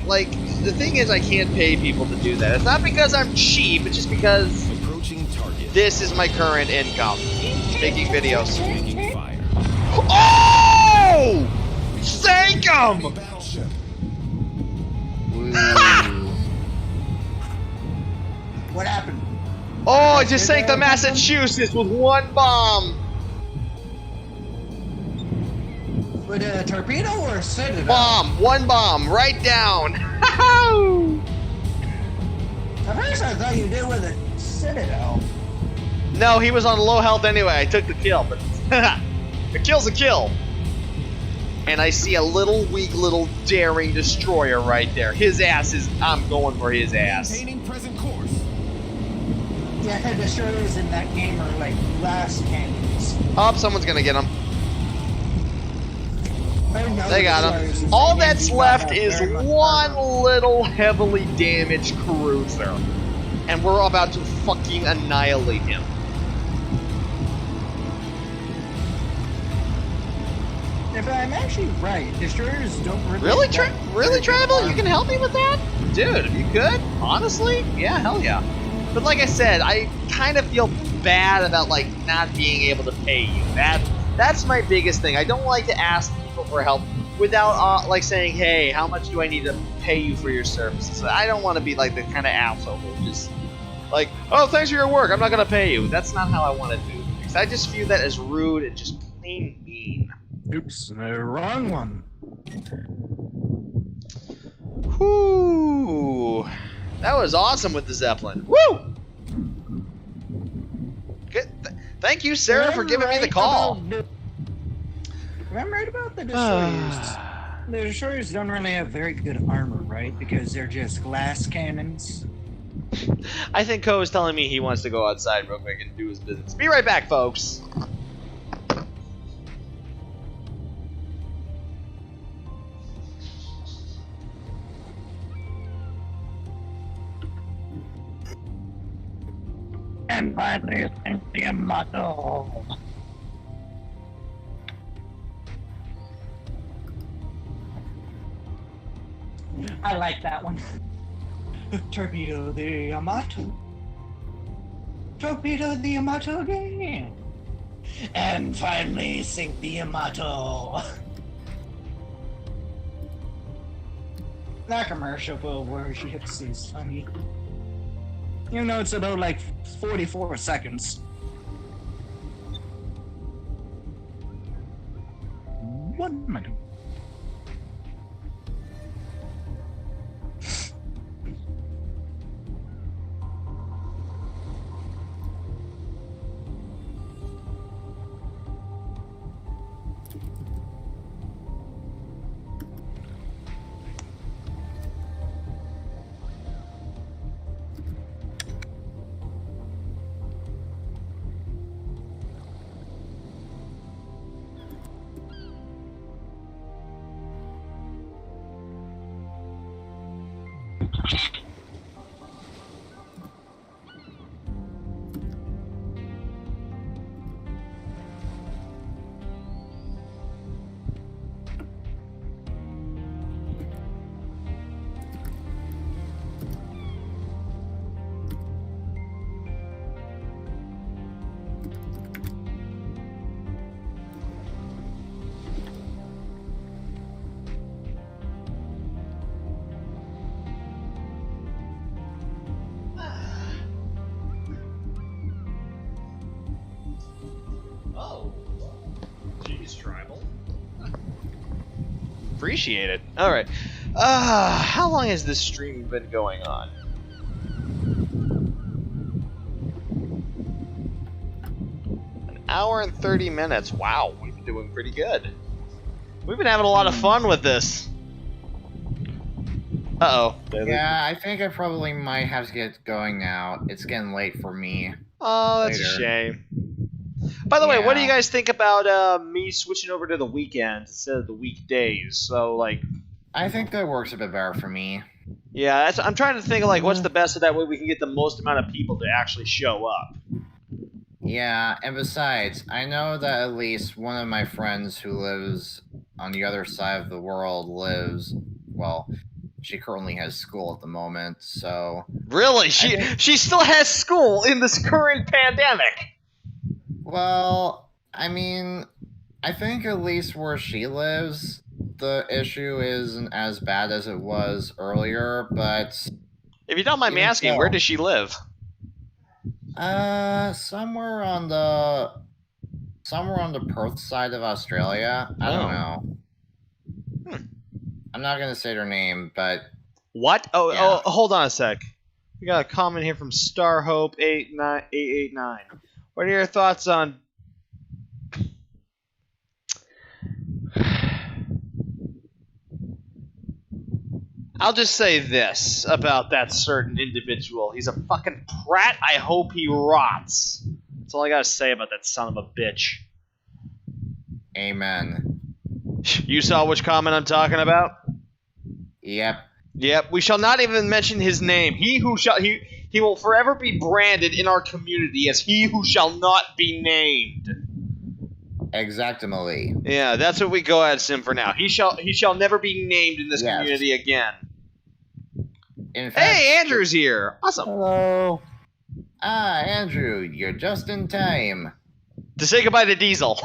Like, the thing is I can't pay people to do that. It's not because I'm cheap, it's just because Approaching target. this is my current income. Making videos. Taking fire. Oh! Thank him! Battleship. What happened? Oh, I just sank the Massachusetts with one bomb! With a torpedo or a citadel? Bomb! One bomb! Right down! At first I thought you did with a citadel. No, he was on low health anyway. I took the kill, but a kill's a kill. And I see a little weak, little daring destroyer right there. His ass is. I'm going for his ass. Maintaining present course. Yeah, the destroyers in that game are like glass cannons. Oh, someone's gonna get him. They got him. him. All that's left is one little heavily damaged cruiser. And we're about to fucking annihilate him. If I'm actually right, destroyers don't really. Really, Tribal? You can help me with that? Dude, if you could, honestly, yeah, hell yeah. But like I said, I kind of feel bad about like not being able to pay you. That's my biggest thing. I don't like to ask people for help without like saying, hey, how much do I need to pay you for your services? I don't want to be like the kind of asshole who just like, oh, thanks for your work, I'm not gonna pay you. That's not how I want to do things. I just view that as rude and just plain mean. Oops, wrong one. Whoo! That was awesome with the Zeppelin. Woo! Good. Thank you, Sarah, for giving me the call. I'm right about the destroyers. The destroyers don't really have very good armor, right? Because they're just glass cannons. I think Ko is telling me he wants to go outside real quick and do his business. Be right back, folks. And finally, thank the Yamato. I like that one. Torpedo the Yamato. Torpedo the Yamato again. And finally, sink the Yamato. That commercial for Warships is funny. You know, it's about like 44 seconds. What am I doing? Oh. Jeez, tribal. Appreciate it. Alright. How long has this stream been going on? An hour and 30 minutes. Wow, we've been doing pretty good. We've been having a lot of fun with this. Uh-oh. Yeah, I think I probably might have to get going now. It's getting late for me. Oh, that's a shame. By the way, what do you guys think about me switching over to the weekends instead of the weekdays? So, like... I think that works a bit better for me. Yeah, I'm trying to think of, like, what's the best so that way we can get the most amount of people to actually show up. Yeah, and besides, I know that at least one of my friends who lives on the other side of the world lives, well, she currently has school at the moment, so... Really? She still has school in this current pandemic? Well, I mean, I think at least where she lives, the issue isn't as bad as it was earlier, but... If you don't mind me asking, where does she live? Somewhere on the Perth side of Australia. I don't know. I'm not gonna say her name, but... What? Oh, hold on a sec. We got a comment here from StarHope889. What are your thoughts on... I'll just say this about that certain individual. He's a fucking prat. I hope he rots. That's all I gotta say about that son of a bitch. Amen. You saw which comment I'm talking about? Yep. Yep. We shall not even mention his name. He will forever be branded in our community as he who shall not be named. Exactly. Yeah, that's what we go at him for now. He shall never be named in this community again. In fact, hey, Andrew's here. Awesome. Hello. Ah, Andrew, you're just in time. To say goodbye to Diesel.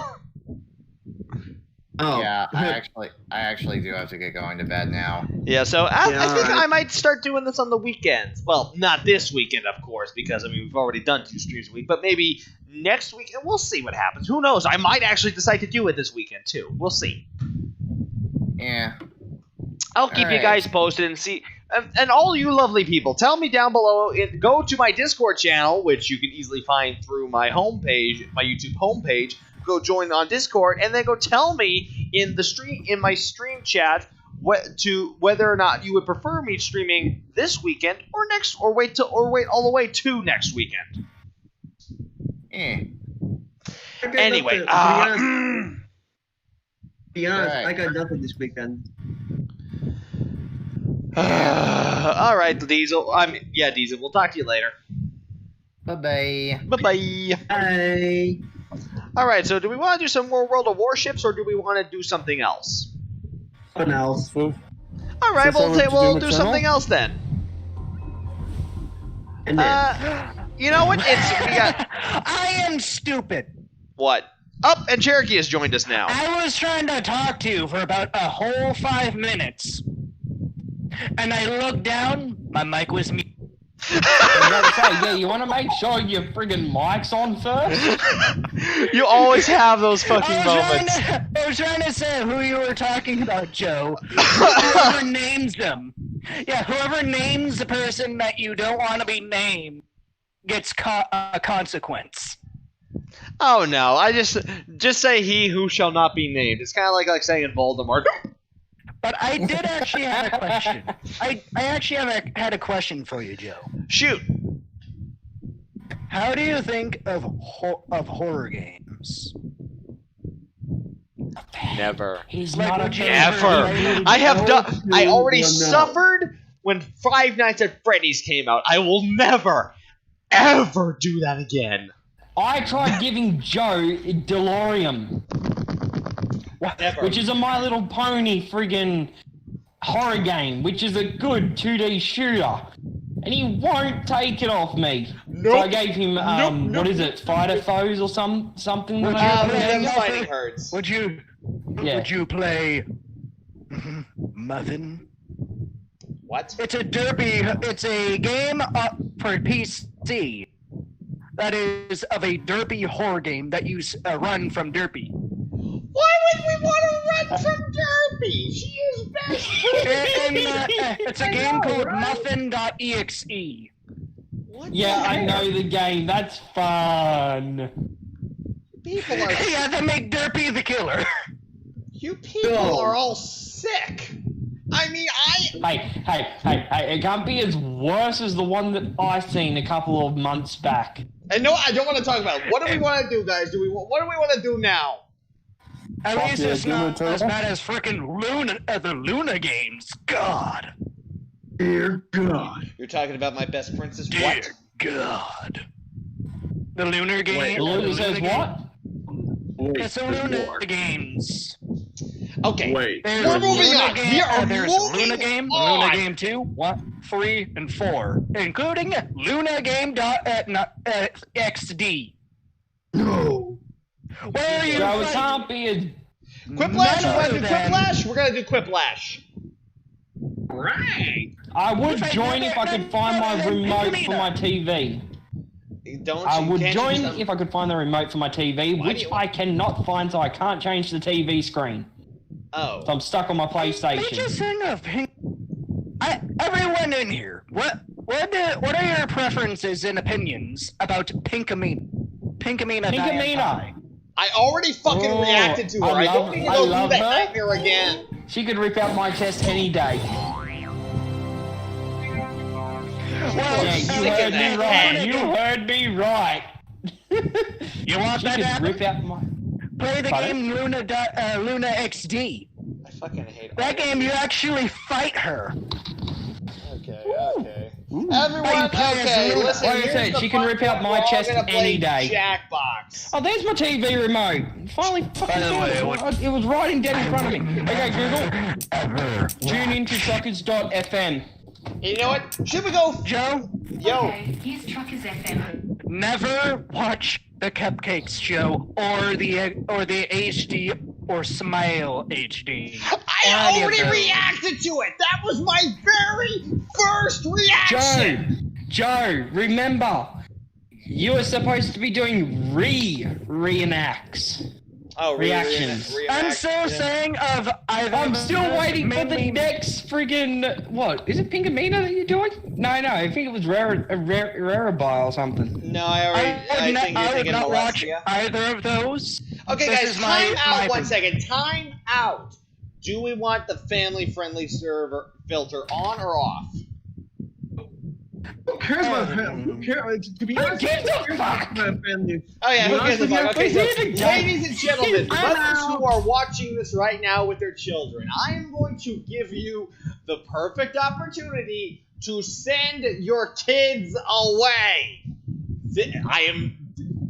Oh. Yeah, I actually do have to get going to bed now. Yeah, so I think I might start doing this on the weekends. Well, not this weekend, of course, because, I mean, we've already done 2 streams a week, but maybe next weekend, we'll see what happens. Who knows? I might actually decide to do it this weekend, too. We'll see. Yeah. I'll keep you guys posted and see. And all you lovely people, tell me down below. Go to my Discord channel, which you can easily find through my homepage, my YouTube homepage. Go join on Discord, and then go tell me in my stream chat whether or not you would prefer me streaming this weekend or next, or wait all the way to next weekend. Anyway, to be honest, I got nothing this weekend. All right, Diesel. Diesel. We'll talk to you later. Bye-bye. Bye-bye. Bye. All right, so do we want to do some more World of Warships, or do we want to do something else? Something else. All right, we'll do something else then. And then you know what? We got. I am stupid. What? Up, and Cherokee has joined us now. I was trying to talk to you for about a whole 5 minutes. And I looked down, my mic was muted. Yeah, you want to make sure your friggin' mic's on first? You always have those fucking moments. I was trying to say who you were talking about, Joe. Whoever names them. Yeah, whoever names the person that you don't want to be named gets a consequence. Oh no, I just say he who shall not be named. It's kind of like saying Voldemort. But I did actually have a question. I actually had a question for you, Joe. Shoot. How do you think of horror games? Never. He's Like, not a would you Never. I have done. I already suffered when Five Nights at Freddy's came out. I will never, ever do that again. I tried giving Joe Delorium, Never. which is a My Little Pony friggin' horror game, which is a good 2D shooter. And he won't take it off me. Nope. So I gave him, Nope. what is it, Fighter Foes or something? Them fighting herds. Would you play Muffin? What? It's a game for PC that is of a derpy horror game that you run from derpy. Why would we want to run from Derpy? She is best It's a game called Muffin.exe. Yeah, I know the game. That's fun. People are. Yeah, they make Derpy the killer. You people are all sick. I mean, Hey, it can't be as worse as the one that I seen a couple of months back. And no, I don't want to talk about it. What do we want to do, guys? What do we want to do now? At least it's not as bad as frickin' the Luna games. God. Dear God. You're talking about my best princess. Dear What? God. The Lunar game. Wait, Luna says what? It's the Luna games. Okay. Wait. There's We're moving Luna on. Game, We are there's moving Luna Game, on. Luna Game 2, 1, 3, and 4, including Luna Game XD. No. Where are you? So it can't be as... Quiplash? None We're other gonna do than- Quiplash? We're gonna do Quiplash. Right. I would join if I could find my remote for my TV. I would join if I could find the remote for my TV, which I cannot find, so I can't change the TV screen. Oh. So I'm stuck on my They PlayStation. just hang up. Everyone in here, what are your preferences and opinions about Pinkamena? Pinkamena. Pinkamena. I already fucking Oh, reacted to her. I don't need to I go through love that her. nightmare again. She could rip out my chest any day. Well, Yeah, you heard me right. You heard me right. You want She that to could happen? rip out my... Play the Pardon? game Luna XD. I fucking hate all That game, you actually fight her. Okay. Hey, Everyone, players, okay, Luna. listen. Like I here's said, the she can fun rip out part. my We're all chest gonna play any day. Jackbox. Oh, there's my TV remote. Finally fucking By the found way, it. what- It was right in dead in front of me. Okay, Google. Tune into suckers.fm. You know what? Should we go? Joe, Yo. Okay, use Truckers FM. never watch the Cupcakes show or the HD or Smile HD. I Any of already those. reacted to it. That was my very first reaction. Joe, remember, you were supposed to be doing reenacts. Oh, Reactions. I'm still saying of either. I'm still waiting for the next friggin' what? Is it Pinkamena that you're doing? No, I think it was Rariby or something. No, I think you're I would thinking not watch Molestia. either of those. Okay, This guys, is my- time out my 1 opinion. second. Time out. Do we want the family-friendly server filter on or off? Who cares about who cares? To be honest, gives a who cares fuck? about family? Oh yeah, who gives a fuck? Okay, so, Here's the game. ladies and gentlemen, I'm mothers out. who are watching this right now with their children, I am going to give you the perfect opportunity to send your kids away. I am.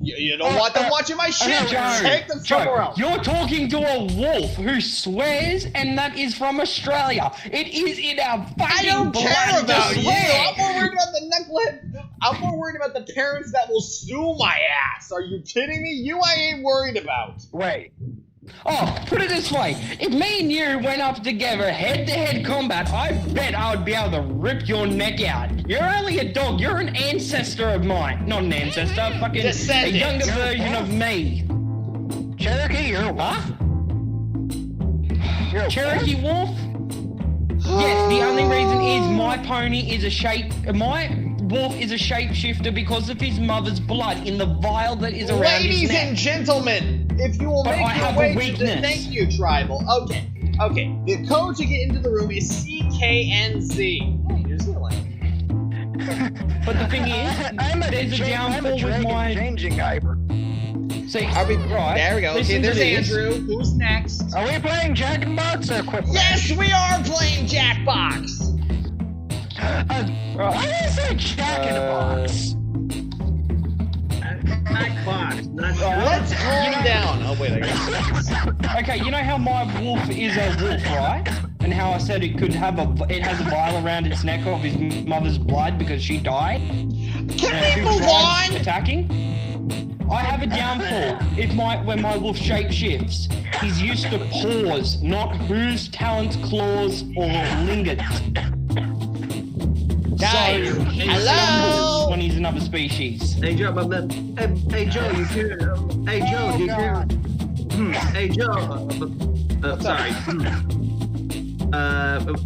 You don't want them watching my shit. Take them somewhere else. You're talking to a wolf who swears, and that is from Australia. It is in our fucking I don't blood care to about you. swear. I'm more worried about the knucklehead. I'm more worried about the parents that will sue my ass. Are you kidding me? You I ain't worried about. Wait. Oh, put it this way. If me and you went up together head-to-head combat, I bet I would be able to rip your neck out. You're only a dog. You're an ancestor of mine. Not an ancestor, fucking Descendant. a younger version of me. Cherokee, you're a wolf. Huh? You're a Cherokee wolf? Yes, the only reason is my pony is my wolf is a shapeshifter because of his mother's blood in the vial that is around his Ladies neck. and gentlemen, if you will But make I your have a way to the weakness. thank you, Tribal. Okay. The code to get into the room is CKNZ. Hey, New Zealand. But the thing is, there's a downfall with my... changing Iber. See, Are we right? There we go. Okay, listen to there's this. Andrew. Who's next? Are we playing Jack and Box or Quick? Yes, we are playing Jackbox. Why is there a Jack in the Box? Not box, not Let's calm down. Oh wait, I got Okay, you know how my wolf is a wolf, right? And how I said it has a vial around its neck of his mother's blood because she died? Can we move on? Attacking? I have a downfall. When my wolf shapeshifts, he's used to paws, not hooves, talons, claws, or lingers. Guys, So he hello? stumbles when he's another species. Hey Joe, hey Joe, you hear? Hey Joe, you hear? Hey Joe, sorry.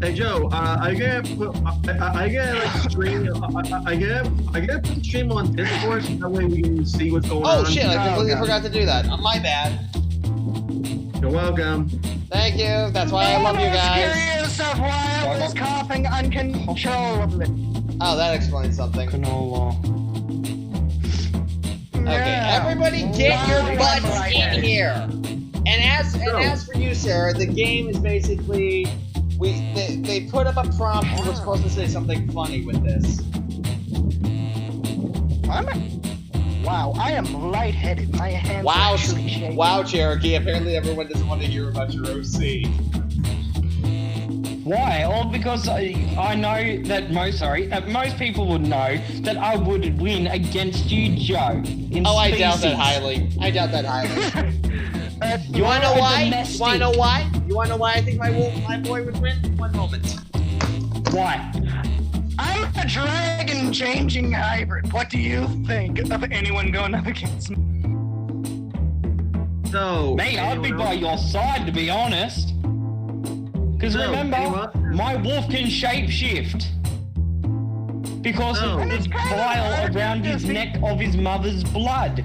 Hey Joe, I get like stream. I get put the stream on Discord so that way we can see what's going on. Oh shit! I completely forgot to do that. My bad. You're welcome. Thank you. That's why I love you guys. Curious of why I was coughing uncontrollably. Oh, that explains something. Canola. Okay, everybody get your butts in here. And as for you, Sarah, the game is basically they put up a prompt and we're supposed to say something funny with this. Wow, I am lightheaded. My hands Wow, are actually shaking. wow, Cherokee. Apparently everyone doesn't want to hear about your OC. Why? All because I know that most people would know that I would win against you, Joe. I doubt that highly. I doubt that highly. You wanna know why? You wanna know why? You wanna know why I think my boy would win? One moment. Why? I'm a dragon-changing hybrid. What do you think of anyone going up against me? So, Me, I'd be by your side, to be honest. Because remember, my wolf can shapeshift. Because of the vial around his neck of his mother's blood.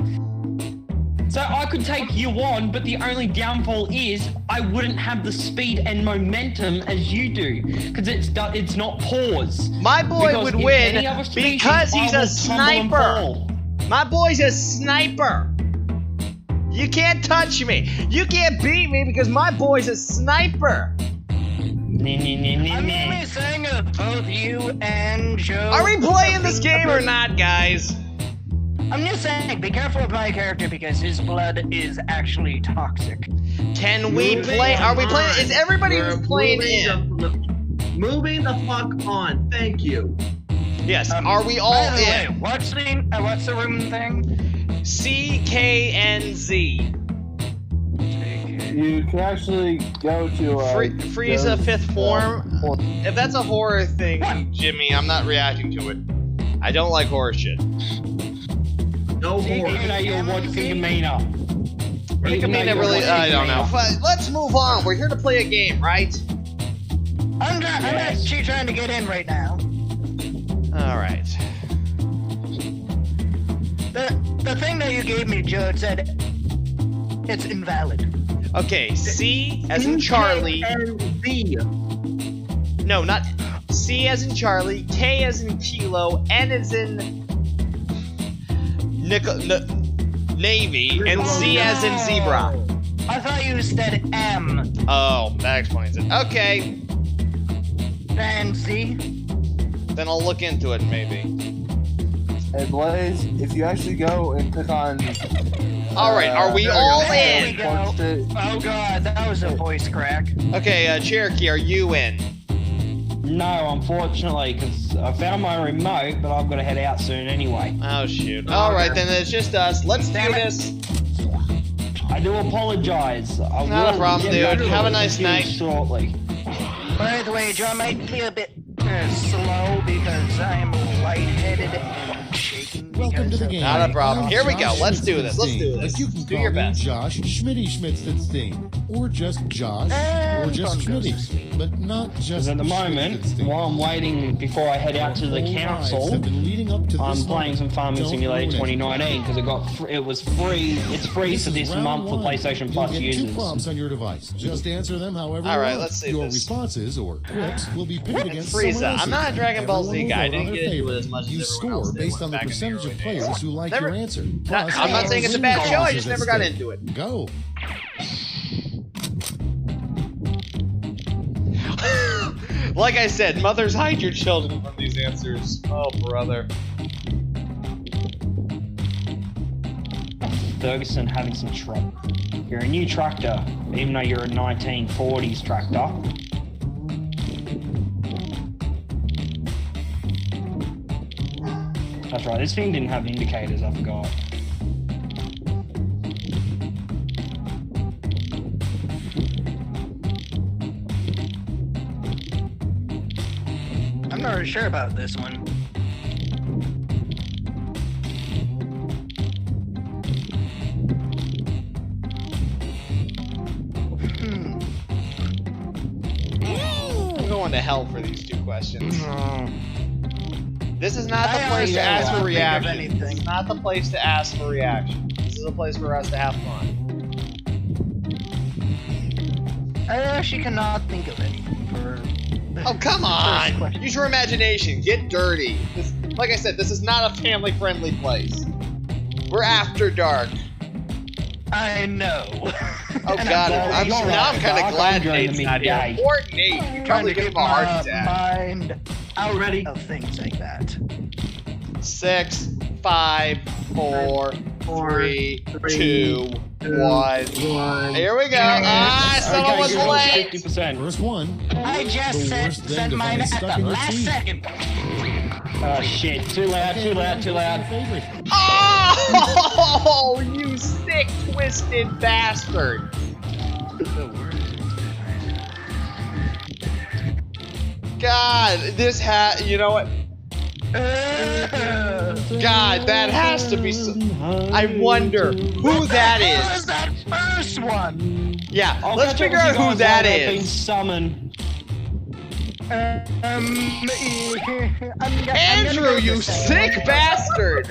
So I could take you on, but the only downfall is I wouldn't have the speed and momentum as you do. Because it's not paws. My boy would win because he's a sniper. My boy's a sniper. You can't touch me. You can't beat me because my boy's a sniper. I'm only saying of both you and Joe. Are we playing this game or not, guys? I'm just saying, be careful of my character because his blood is actually toxic. Can we play? Are we playing? Is everybody who's playing in? Moving the fuck on. Thank you. Yes. Are we all by the way, in? What's the room thing? C, K, and Z. You can actually go to Frieza fifth form. If that's a horror thing, Jimmy, I'm not reacting to it. I don't like horror shit. No horror. Even though you're watching Kamina. Kamina really, I don't know. But let's move on. We're here to play a game, right? I'm actually trying to get in right now. All right. The thing that you gave me, Joe, it said it's invalid. Okay, C as in Charlie. B. No, not C as in Charlie, K as in Kilo, N as in Navy, and Z as in Zebra. I thought you said M. Oh, that explains it. Okay. And Z? Then I'll look into it, maybe. And Blaze, if you actually go and click on... Alright, are we all in? Oh god, that was a voice crack. Okay, Cherokee, are you in? No, unfortunately, because I found my remote, but I've got to head out soon anyway. Oh, shoot. Alright, then it's just us. Let's do this. I do apologize. Not a problem, dude. Have a nice night. Shortly. By the way, Joe, I might be a bit slow because I'm lightheaded and shaking. Welcome to the game. Not a problem. I'm Here we go. Josh Let's do this. Let's do Schmitzenstein, this. But you can Do call your me best. Josh Schmitty Schmitzenstein, or just Josh, or just Schmitty, but not just. Because at the moment, Schmitzenstein. while I'm waiting before I head out to the Our whole council, lives have been leading up to I'm this playing some moment. Farming Don't Simulator ruin it. 2019 because it was free. It's free for this round month for one. PlayStation Plus You'll get users. 2 prompts on your device. Just answer them however All you right, want. let's see Your this. responses or quips will be pitted against Frieza. someone else's. I'm not a Dragon Ball Z Everyone guy. I will didn't vote on get their into it as favorite. much as You everyone score else did based on the back in the percentage early of days. players who like Never- your answer. I'm not saying it's a bad show. I just never got into it. Go. Like I said, mothers, hide your children from these answers. Oh, brother. Ferguson having some trouble. You're a new tractor, even though you're a 1940s tractor. That's right, this thing didn't have indicators, I forgot. I'm not really sure about this one. I'm going to hell for these two questions. This is not the place to ask for reaction. This is not the place to ask for reaction. This is a place for us to have fun. I actually cannot think of any for. Oh, come on! Use your imagination. Get dirty. Like I said, this is not a family-friendly place. We're after dark. I know. Oh God! Now I'm kind of glad Nate's not here. Poor Nate. You probably give him a heart attack. Mind out ready of things like that. 6, 5, 4, 3, 2, 1. Here we go. Ah, someone was late. 50%. First one. I just sent mine at the last second. Oh shit! Too loud! Too loud! Too loud! Oh, you sick, twisted bastard! God, this hat. You know what? God, that has to be. I wonder who that is. What was that first one? Yeah, let's figure out who that is. Summoned. Andrew, you sick bastard!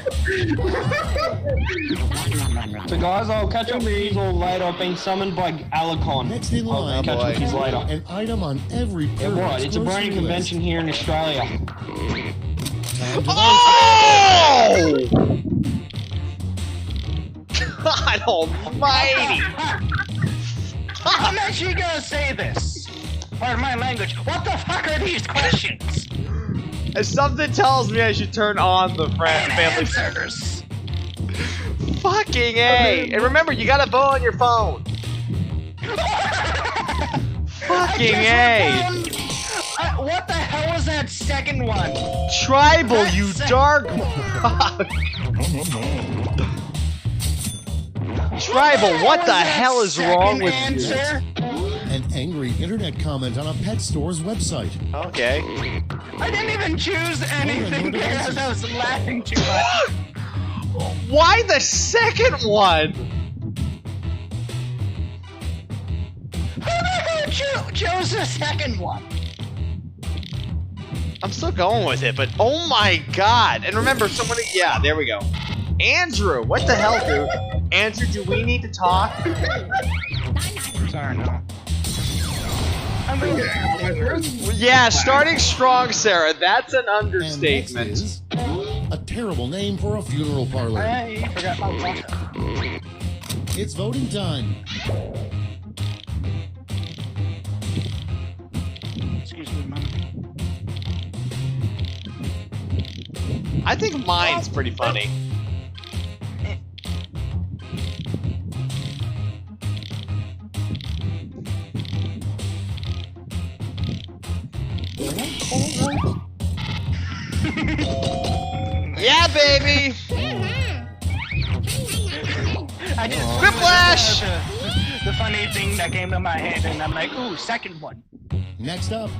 So guys, I'll catch up with you all later. I've been summoned by Alicon. Next in line, I'll catch up with you later. an item on every Yeah, right, it's a branding convention here in Australia. Oh! God almighty! I'm actually gonna say this. Pardon my language. What the fuck are these questions? And something tells me I should turn on the family answers. Fucking A! And remember, you gotta vote on your phone. Fucking A! What the hell was that second one? Tribal, you dark fuck! Tribal, what the hell is wrong with you? An angry internet comment on a pet store's website. Okay. I didn't even choose anything because I was laughing too much. Why the second one? Who the hell chose the second one? I'm still going with it, but oh my God. And remember, somebody, yeah, there we go. Andrew, what the hell, dude? Andrew, do we need to talk? Sorry, no. Yeah, starting strong, Sarah. That's an And understatement. next is a terrible name for a funeral parlor. I forgot my water. It's voting time. Excuse me, Mom. I think mine's pretty funny. Yeah, baby! I just Whiplash! the funny thing that came to my head, and I'm like, ooh, second one. Next up,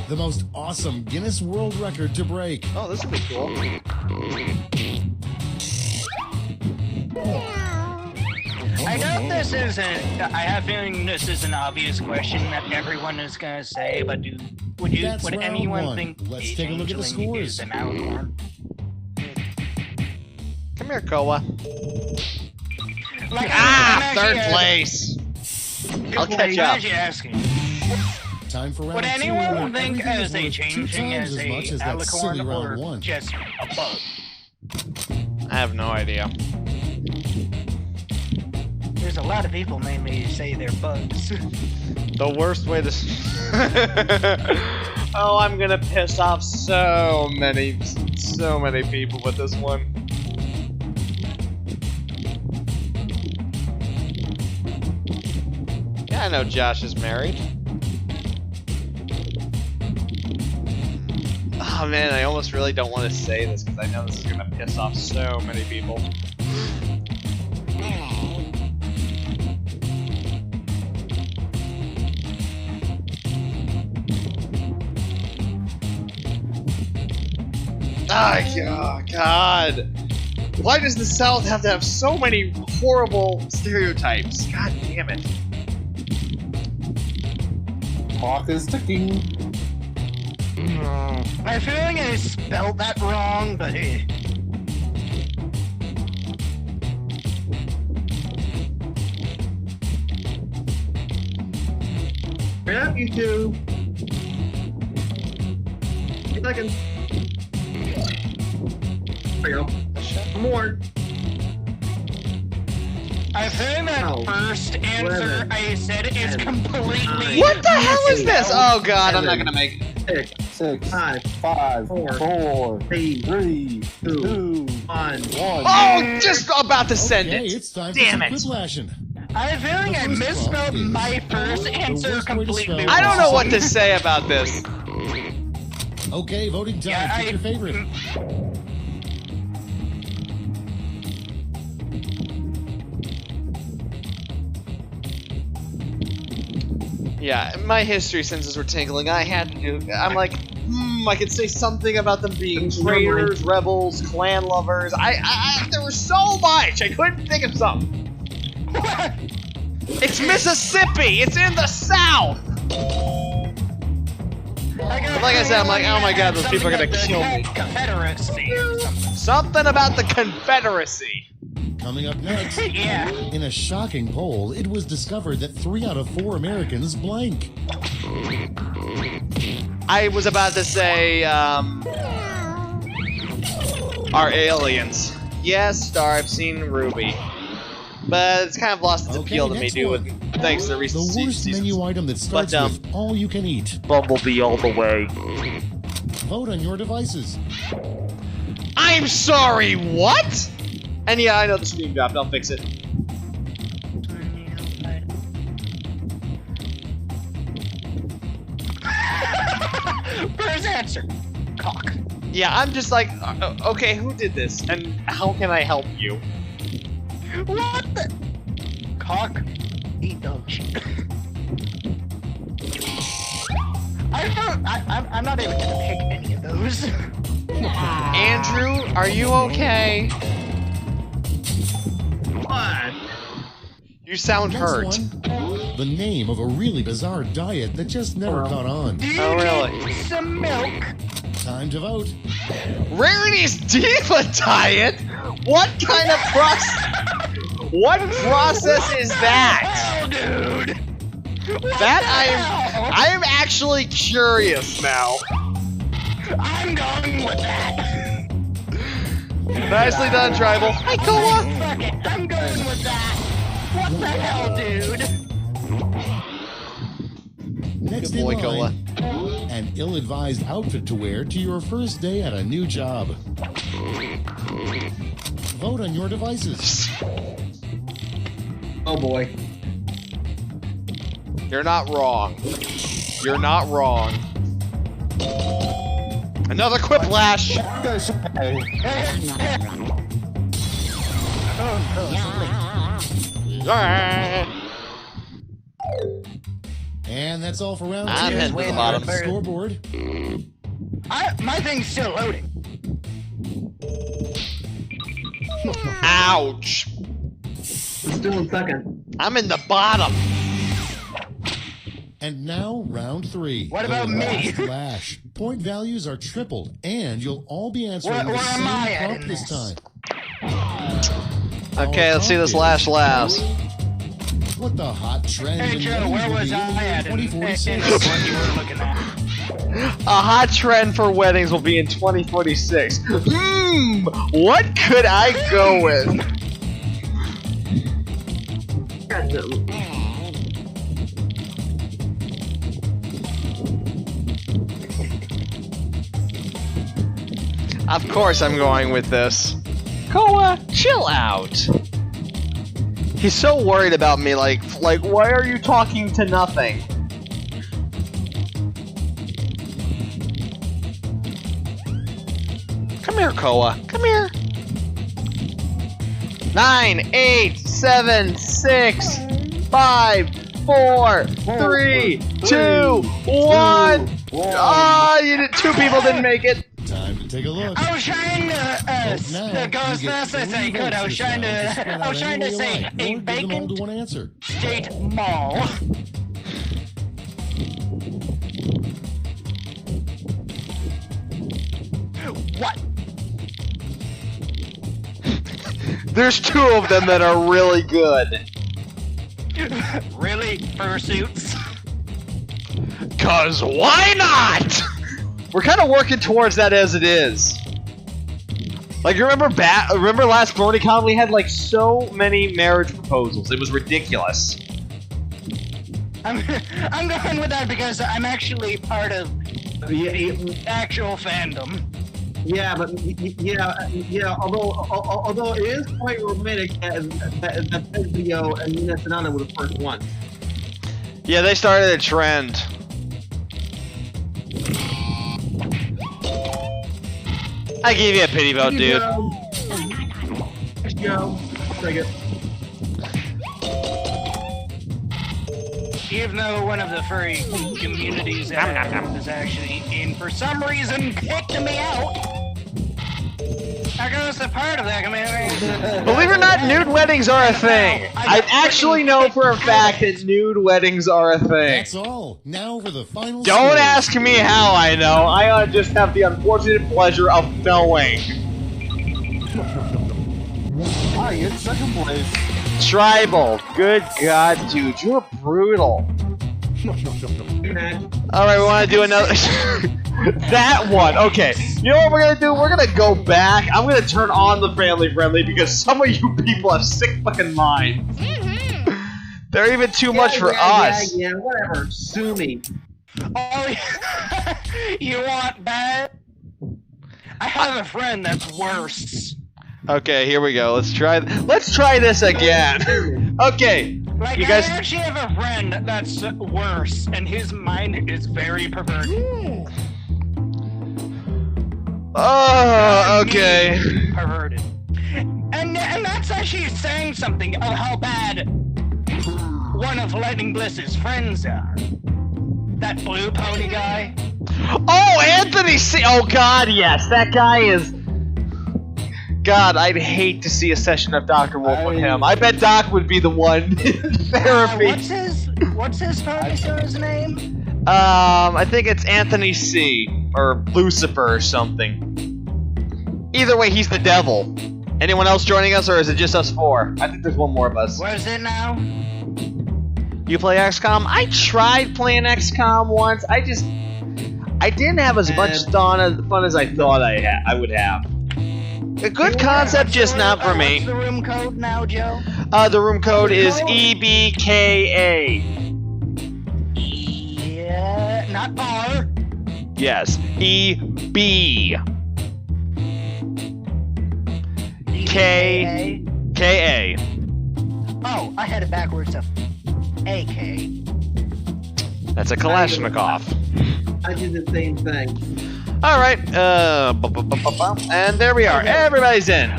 the most awesome Guinness World Record to break. Oh, this would be cool. I know this isn't. I have a feeling this is an obvious question that everyone is gonna say, but would Round anyone one. think Let's take a look at the changeling scores. is an alicorn? Come here, Koa. Like, Third place. I'll catch up. Imagine asking. Time for round Would two, anyone where think everything as is a worth 2 changeling times as as a much as that silly alicorn round or one. just a bug? I have no idea. there's a lot of people mainly say they're bugs. The worst way to. Oh, I'm gonna piss off so many people with this one. Yeah, I know Josh is married. Oh man, I almost really don't want to say this because I know this is gonna piss off so many people. Oh, God. Why does the South have to have so many horrible stereotypes? God damn it. Clock is ticking. I feel like I spelled that wrong, but hey. Grab you two. 8 seconds. There you go. One more. I think that first answer I said is completely. What the hell is this? Oh God, I'm not gonna make it. 6, 5, 5, 4, 3, 2, 1. Oh, just about to send Okay, it. it's time Damn for it. some quiplashing. I have a feeling I misspelled my first answer worst way to completely spell wrong. I don't know what to say about this. Okay, voting time. Yeah, Pick your favorite. Yeah, my history senses were tingling. I had to do. I'm like, I could say something about them being traitors, rebels, clan lovers. There was so much. I couldn't think of something. It's Mississippi. It's in the South. But like I said, I'm like, oh my God, those people are gonna kill me. Confederacy or something. Something about the Confederacy. Coming up next. Yeah. In a shocking poll, it was discovered that 3 out of 4 Americans blank. I was about to say, are aliens. Yes, Star, I've seen Ruby. But it's kind of lost its appeal to me, next dude, one. thanks to the recent The worst seasons. menu item that starts But, with all you can eat. Bumblebee all the way. Vote on your devices. I'm sorry, what? And yeah, I know the stream dropped, I'll fix it. First answer. Cock. Yeah, I'm just like, okay, who did this? And how can I help you? What the? Cock. Eat dog shit. I'm not even gonna pick any of those. Andrew, are you okay? What? You sound Next hurt. one, the name of a really bizarre diet that just never caught on. Do you Oh, really? need some milk? Time to vote. Rarity's Diva Diet? What kind of What process is that? Hell, dude. What That the hell? I am actually curious now. I'm going with that. Nicely done, Tribal. Hi, Koa. Fuck it. I'm going with that. What the hell, dude? Next Good boy, in line, an ill-advised outfit to wear to your first day at a new job. Vote on your devices. Oh boy. You're not wrong. You're not wrong. Another quiplash. And that's all for round I'm 2. heading to the bottom. Scoreboard. My thing's still loading. Ouch. I'm still in second. I'm in the bottom. And now, round 3. What about me? Flash. Point values are tripled, and you'll all be answering Where the am same I at prompt in this this? time. Okay, Our let's see this prompt last. What the hot trend Hey in Joe, weddings where will was be I at in 2046? this one you were looking at? A hot trend for weddings will be in 2046. What could I go with? Of course I'm going with this. Koa, chill out. He's so worried about me, like, why are you talking to nothing? Come here, Koa. Come here. 9, 8, 7, 6, 5, 4, 3, 2, 1. Ah, you did. 2 people didn't make it. Time to take a look. I was trying to go as fast as I could. I was trying to say a vacant to one answer. state mall. What? There's 2 of them that are really good. Really? Fursuits? 'Cause why not? We're kind of working towards that as it is. Like, remember last BronyCon we had like so many marriage proposals. It was ridiculous. I'm going with that because I'm actually part of actual fandom. Yeah, but yeah. Although it is quite romantic that video and Nina Sanana were the first one. Yeah, they started a trend. I give you a pity vote, dude. Let's go. Take it. Even though one of the furry communities is actually in, for some reason, picked me out. I goes a part of that community. Believe it or not, nude weddings are a thing. I actually know for a fact that nude weddings are a thing. That's all. Now for the final Don't score. ask me how I know. I just have the unfortunate pleasure of knowing. I get second place. Tribal. Good God, dude. You're brutal. Alright, we want to do another... That one. Okay. You know what we're going to do? We're going to go back. I'm going to turn on the family friendly because some of you people have sick fucking minds. They're even too much for us. Yeah, whatever. Sue me. Oh, yeah. You want that? I have a friend that's worse. Okay, here we go. Let's try this again. Okay. Like, you guys... I actually have a friend that's worse, and his mind is very perverted. Oh, okay. Perverted. And that's actually saying something of how bad one of Lightning Bliss's friends are. That blue pony guy. Oh, Anthony C. Oh, God, yes. That guy is... God, I'd hate to see a session of Dr. Wolf with him. I bet Doc would be the one in therapy. What's his professor's name? I think it's Anthony C. Or Lucifer or something. Either way, he's the devil. Anyone else joining us, or is it just us 4? I think there's one more of us. Where is it now? You play XCOM? I tried playing XCOM once. I didn't have as much fun as I thought I would have. A good concept, just not for me. What's the room code now, Joe? The room code is EBKA. Yeah, not R. Yes, EB. KA. Oh, I had it backwards to AK. That's a Kalashnikov. I did the same thing. Alright, and there we are. Everybody's in.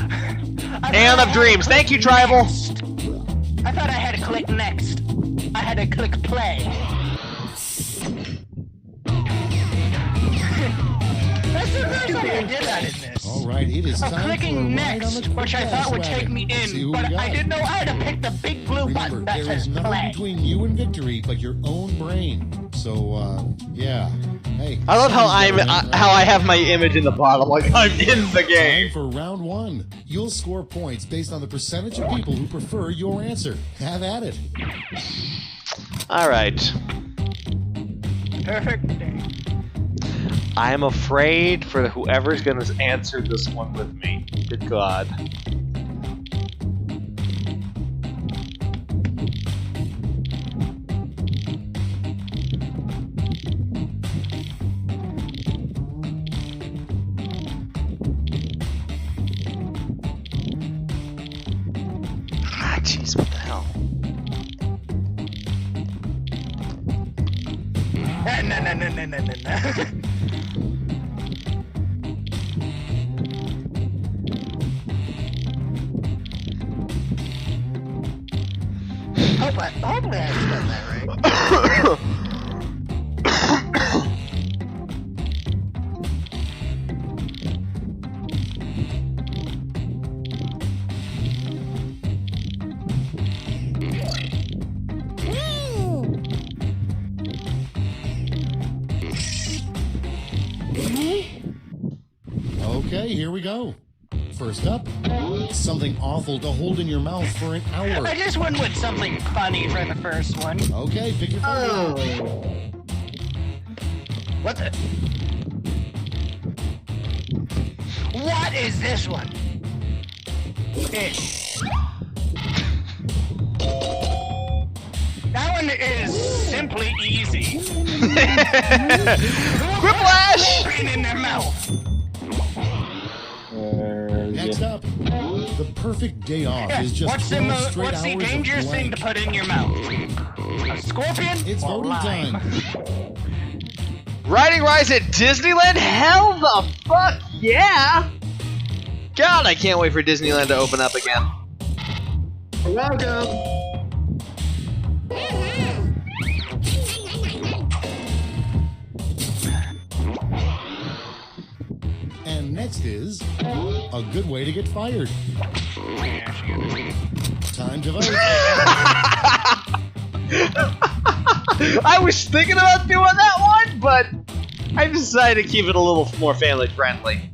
Aeon of Dreams. Thank you, Tribal. I thought I had to click next. I had to click play. That's the first time I did that in this. All right, it is time for a clicking ride on next, the which I thought would take me in, but I didn't know I had to pick the big blue button that there is says nothing play. between you and victory but your own brain. So, yeah. Hey. I love how I have my image in the bottom, like I'm in the game. Time for round 1. You'll score points based on the percentage of people who prefer your answer. Have at it. All right. Perfect day. I'm afraid for whoever's gonna answer this one with me. Good God. Hopefully I spelled that right. Okay, here we go. First up, something awful to hold in your mouth for an hour. I just went with something funny for the first one. Okay, pick your favorite. What the? What is this one? That one is simply easy. Quiplash! In their mouth. Next up, the perfect day off is just What's 12 the straight what's the hours dangerous of thing to blank. put in your mouth? A scorpion It's or voting lime? time. Riding rides at Disneyland? Hell the fuck yeah! God, I can't wait for Disneyland to open up again. Welcome. And next is a good way to get fired. Time to vote. I was thinking about doing that one, but I decided to keep it a little more family friendly.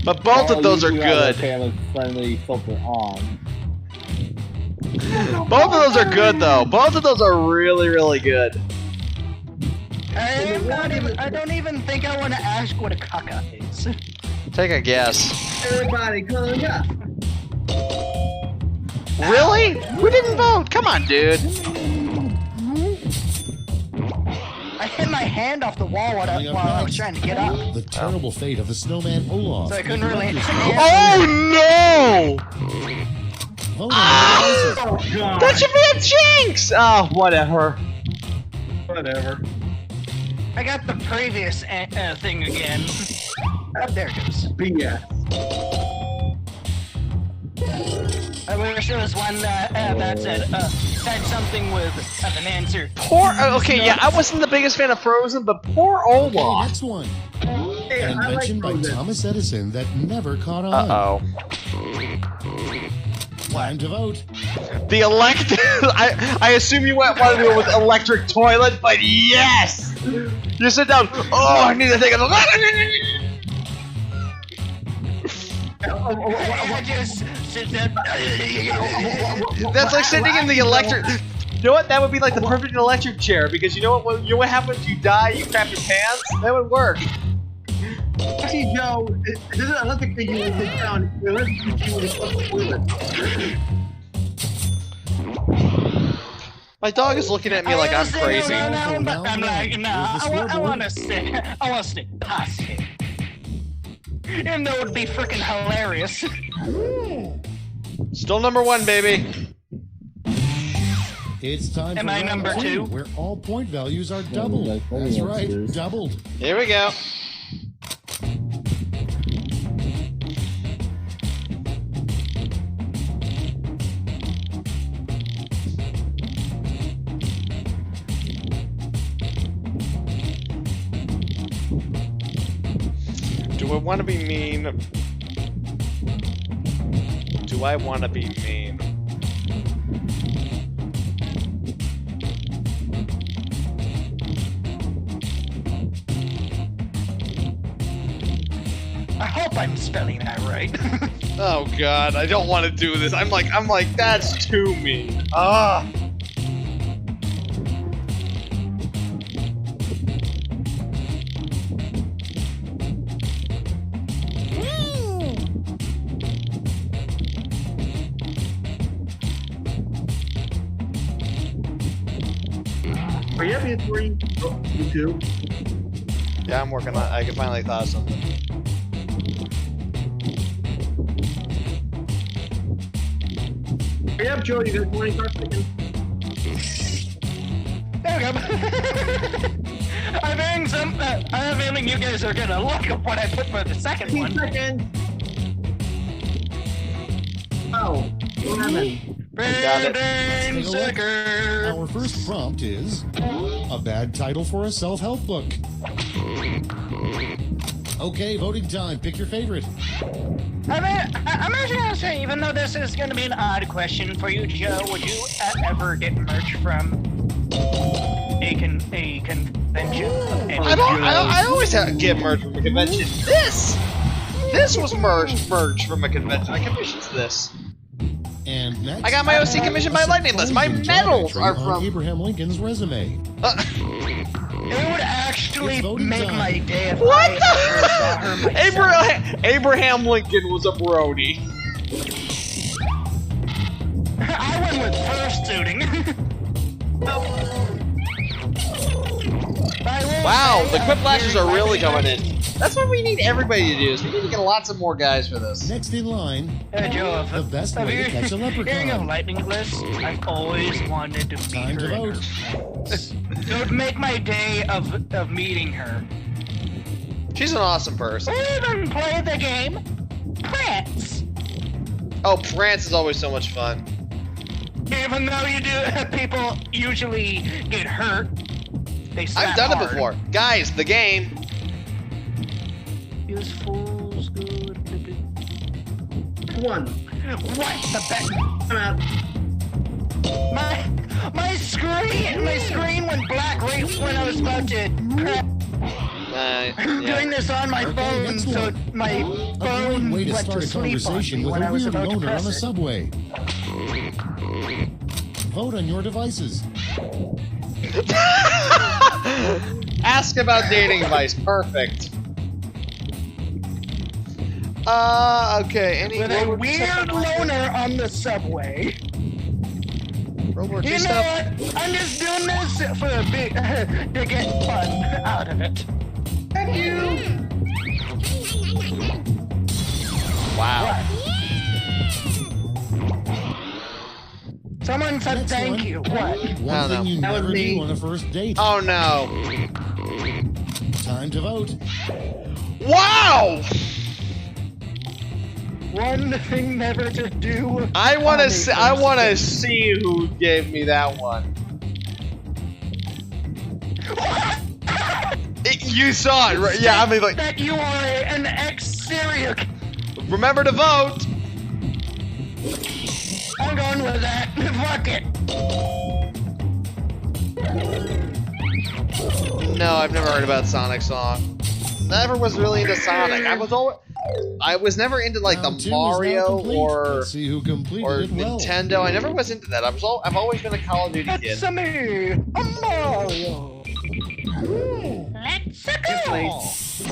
But both of those are good. Family friendly filter on. Both of those are good though. Both of those are really, really good. I don't even think I want to ask what a caca is. Take a guess. Everybody come up. Really? Who didn't vote? Come on, dude. I hit my hand off the wall while I was trying to get up. The terrible fate of the snowman Olaf. So I couldn't really. Oh no! Vote on the devices. That should be a jinx! Oh, whatever. Whatever. I got the previous thing again. Oh, there it goes. BS. I wish there was one that said something with an answer. Poor. Okay, yeah, I wasn't the biggest fan of Frozen, but poor Okay, Olaf. next one. Hey, An I like invention by Frozen. Thomas Edison that never caught on. Uh Time to vote. oh. The electric. I assume you wanted to go with electric toilet, but yes! You sit down. Oh, I need to take a. I just sit there. That's like sitting in the electric. You know what? That would be like the perfect electric chair because you know what? You know what happens? You die. You crap your pants. That would work. See, Joe, it doesn't electric you in the town. It electric you in the toilet. My dog is looking at me like I'm crazy. I'm like, no, I want to stay. I want to stay past it. Even though it would be freaking hilarious. Still number one, baby. It's time Am for I round number 2, two? where all point values are doubled. like That's any right, answers. doubled. Here we go. Do I want to be mean? Do I want to be mean? I hope I'm spelling that right. Oh god, I don't want to do this. I'm like, that's too mean. Ah. Are you happy at 3? Oh, you 2? Yeah, I'm working on it. I can finally thought of something. Are you up, Joe? You got 20 cards picking? There we go. I'm having some. I have a feeling you guys are gonna look at what I put for the second one. Oh, Brandon Sucker. Our first prompt is a bad title for a self-help book. Okay, voting time. Pick your favorite. I'm actually gonna say, even though this is gonna be an odd question for you, Joe, would you ever get merch from a convention? I always get merch from a convention. This was merch from a convention. I commissioned this. And next, I got my OC commissioned by Lightning List. My medals are from Abraham Lincoln's resume. It would actually make time. my day if What I ever saw her myself. Abraham Lincoln was a Brody. I went with fursuiting. Wow, the quipplashes are really coming in. That's what we need everybody to do. Is we need to get lots of more guys for this. Next in line, Joe, the best way to catch a Hearing of leprechaun. Lightning List, I've always wanted to meet Time to her. vote. It would make my day of meeting her. She's an awesome person. We even play the game Prance. Oh, Prance is always so much fun. Even though you do, people usually get hurt. They slap I've done hard. it before. Guys, the game. Use fool's good. One. What the bet? I'm out. My screen went black right when I was about to prep. I'm doing this on my phone, next so one. my A phone great way to went start to a sleep on conversation me with when a I was weird about to loner on press a it. subway. Vote on your devices. Ask about dating advice. Perfect. Okay. Any With a weird loner on the subway. World War II You know stuff? what? I'm just doing this for a bit to get fun out of it. Thank you. Wow. Someone said Next thank one. you. What? One thing you That was never me. do on a first date. Oh no. Time to vote. Wow! One thing never to do. I want on a to. I want to first see who gave me that one. You saw it, right? date. Yeah. I mean, like, That you are an ex-serial. remember to vote. I'm going with that. Fuck it. No, I've never heard about Sonic song. Never was really into Sonic. I was never into like the Round 2 is now Mario complete. or Let's see who completed or it well. Nintendo. I never was into that. I've always been a Call of Duty kid. It's me, a Mario. Let's go.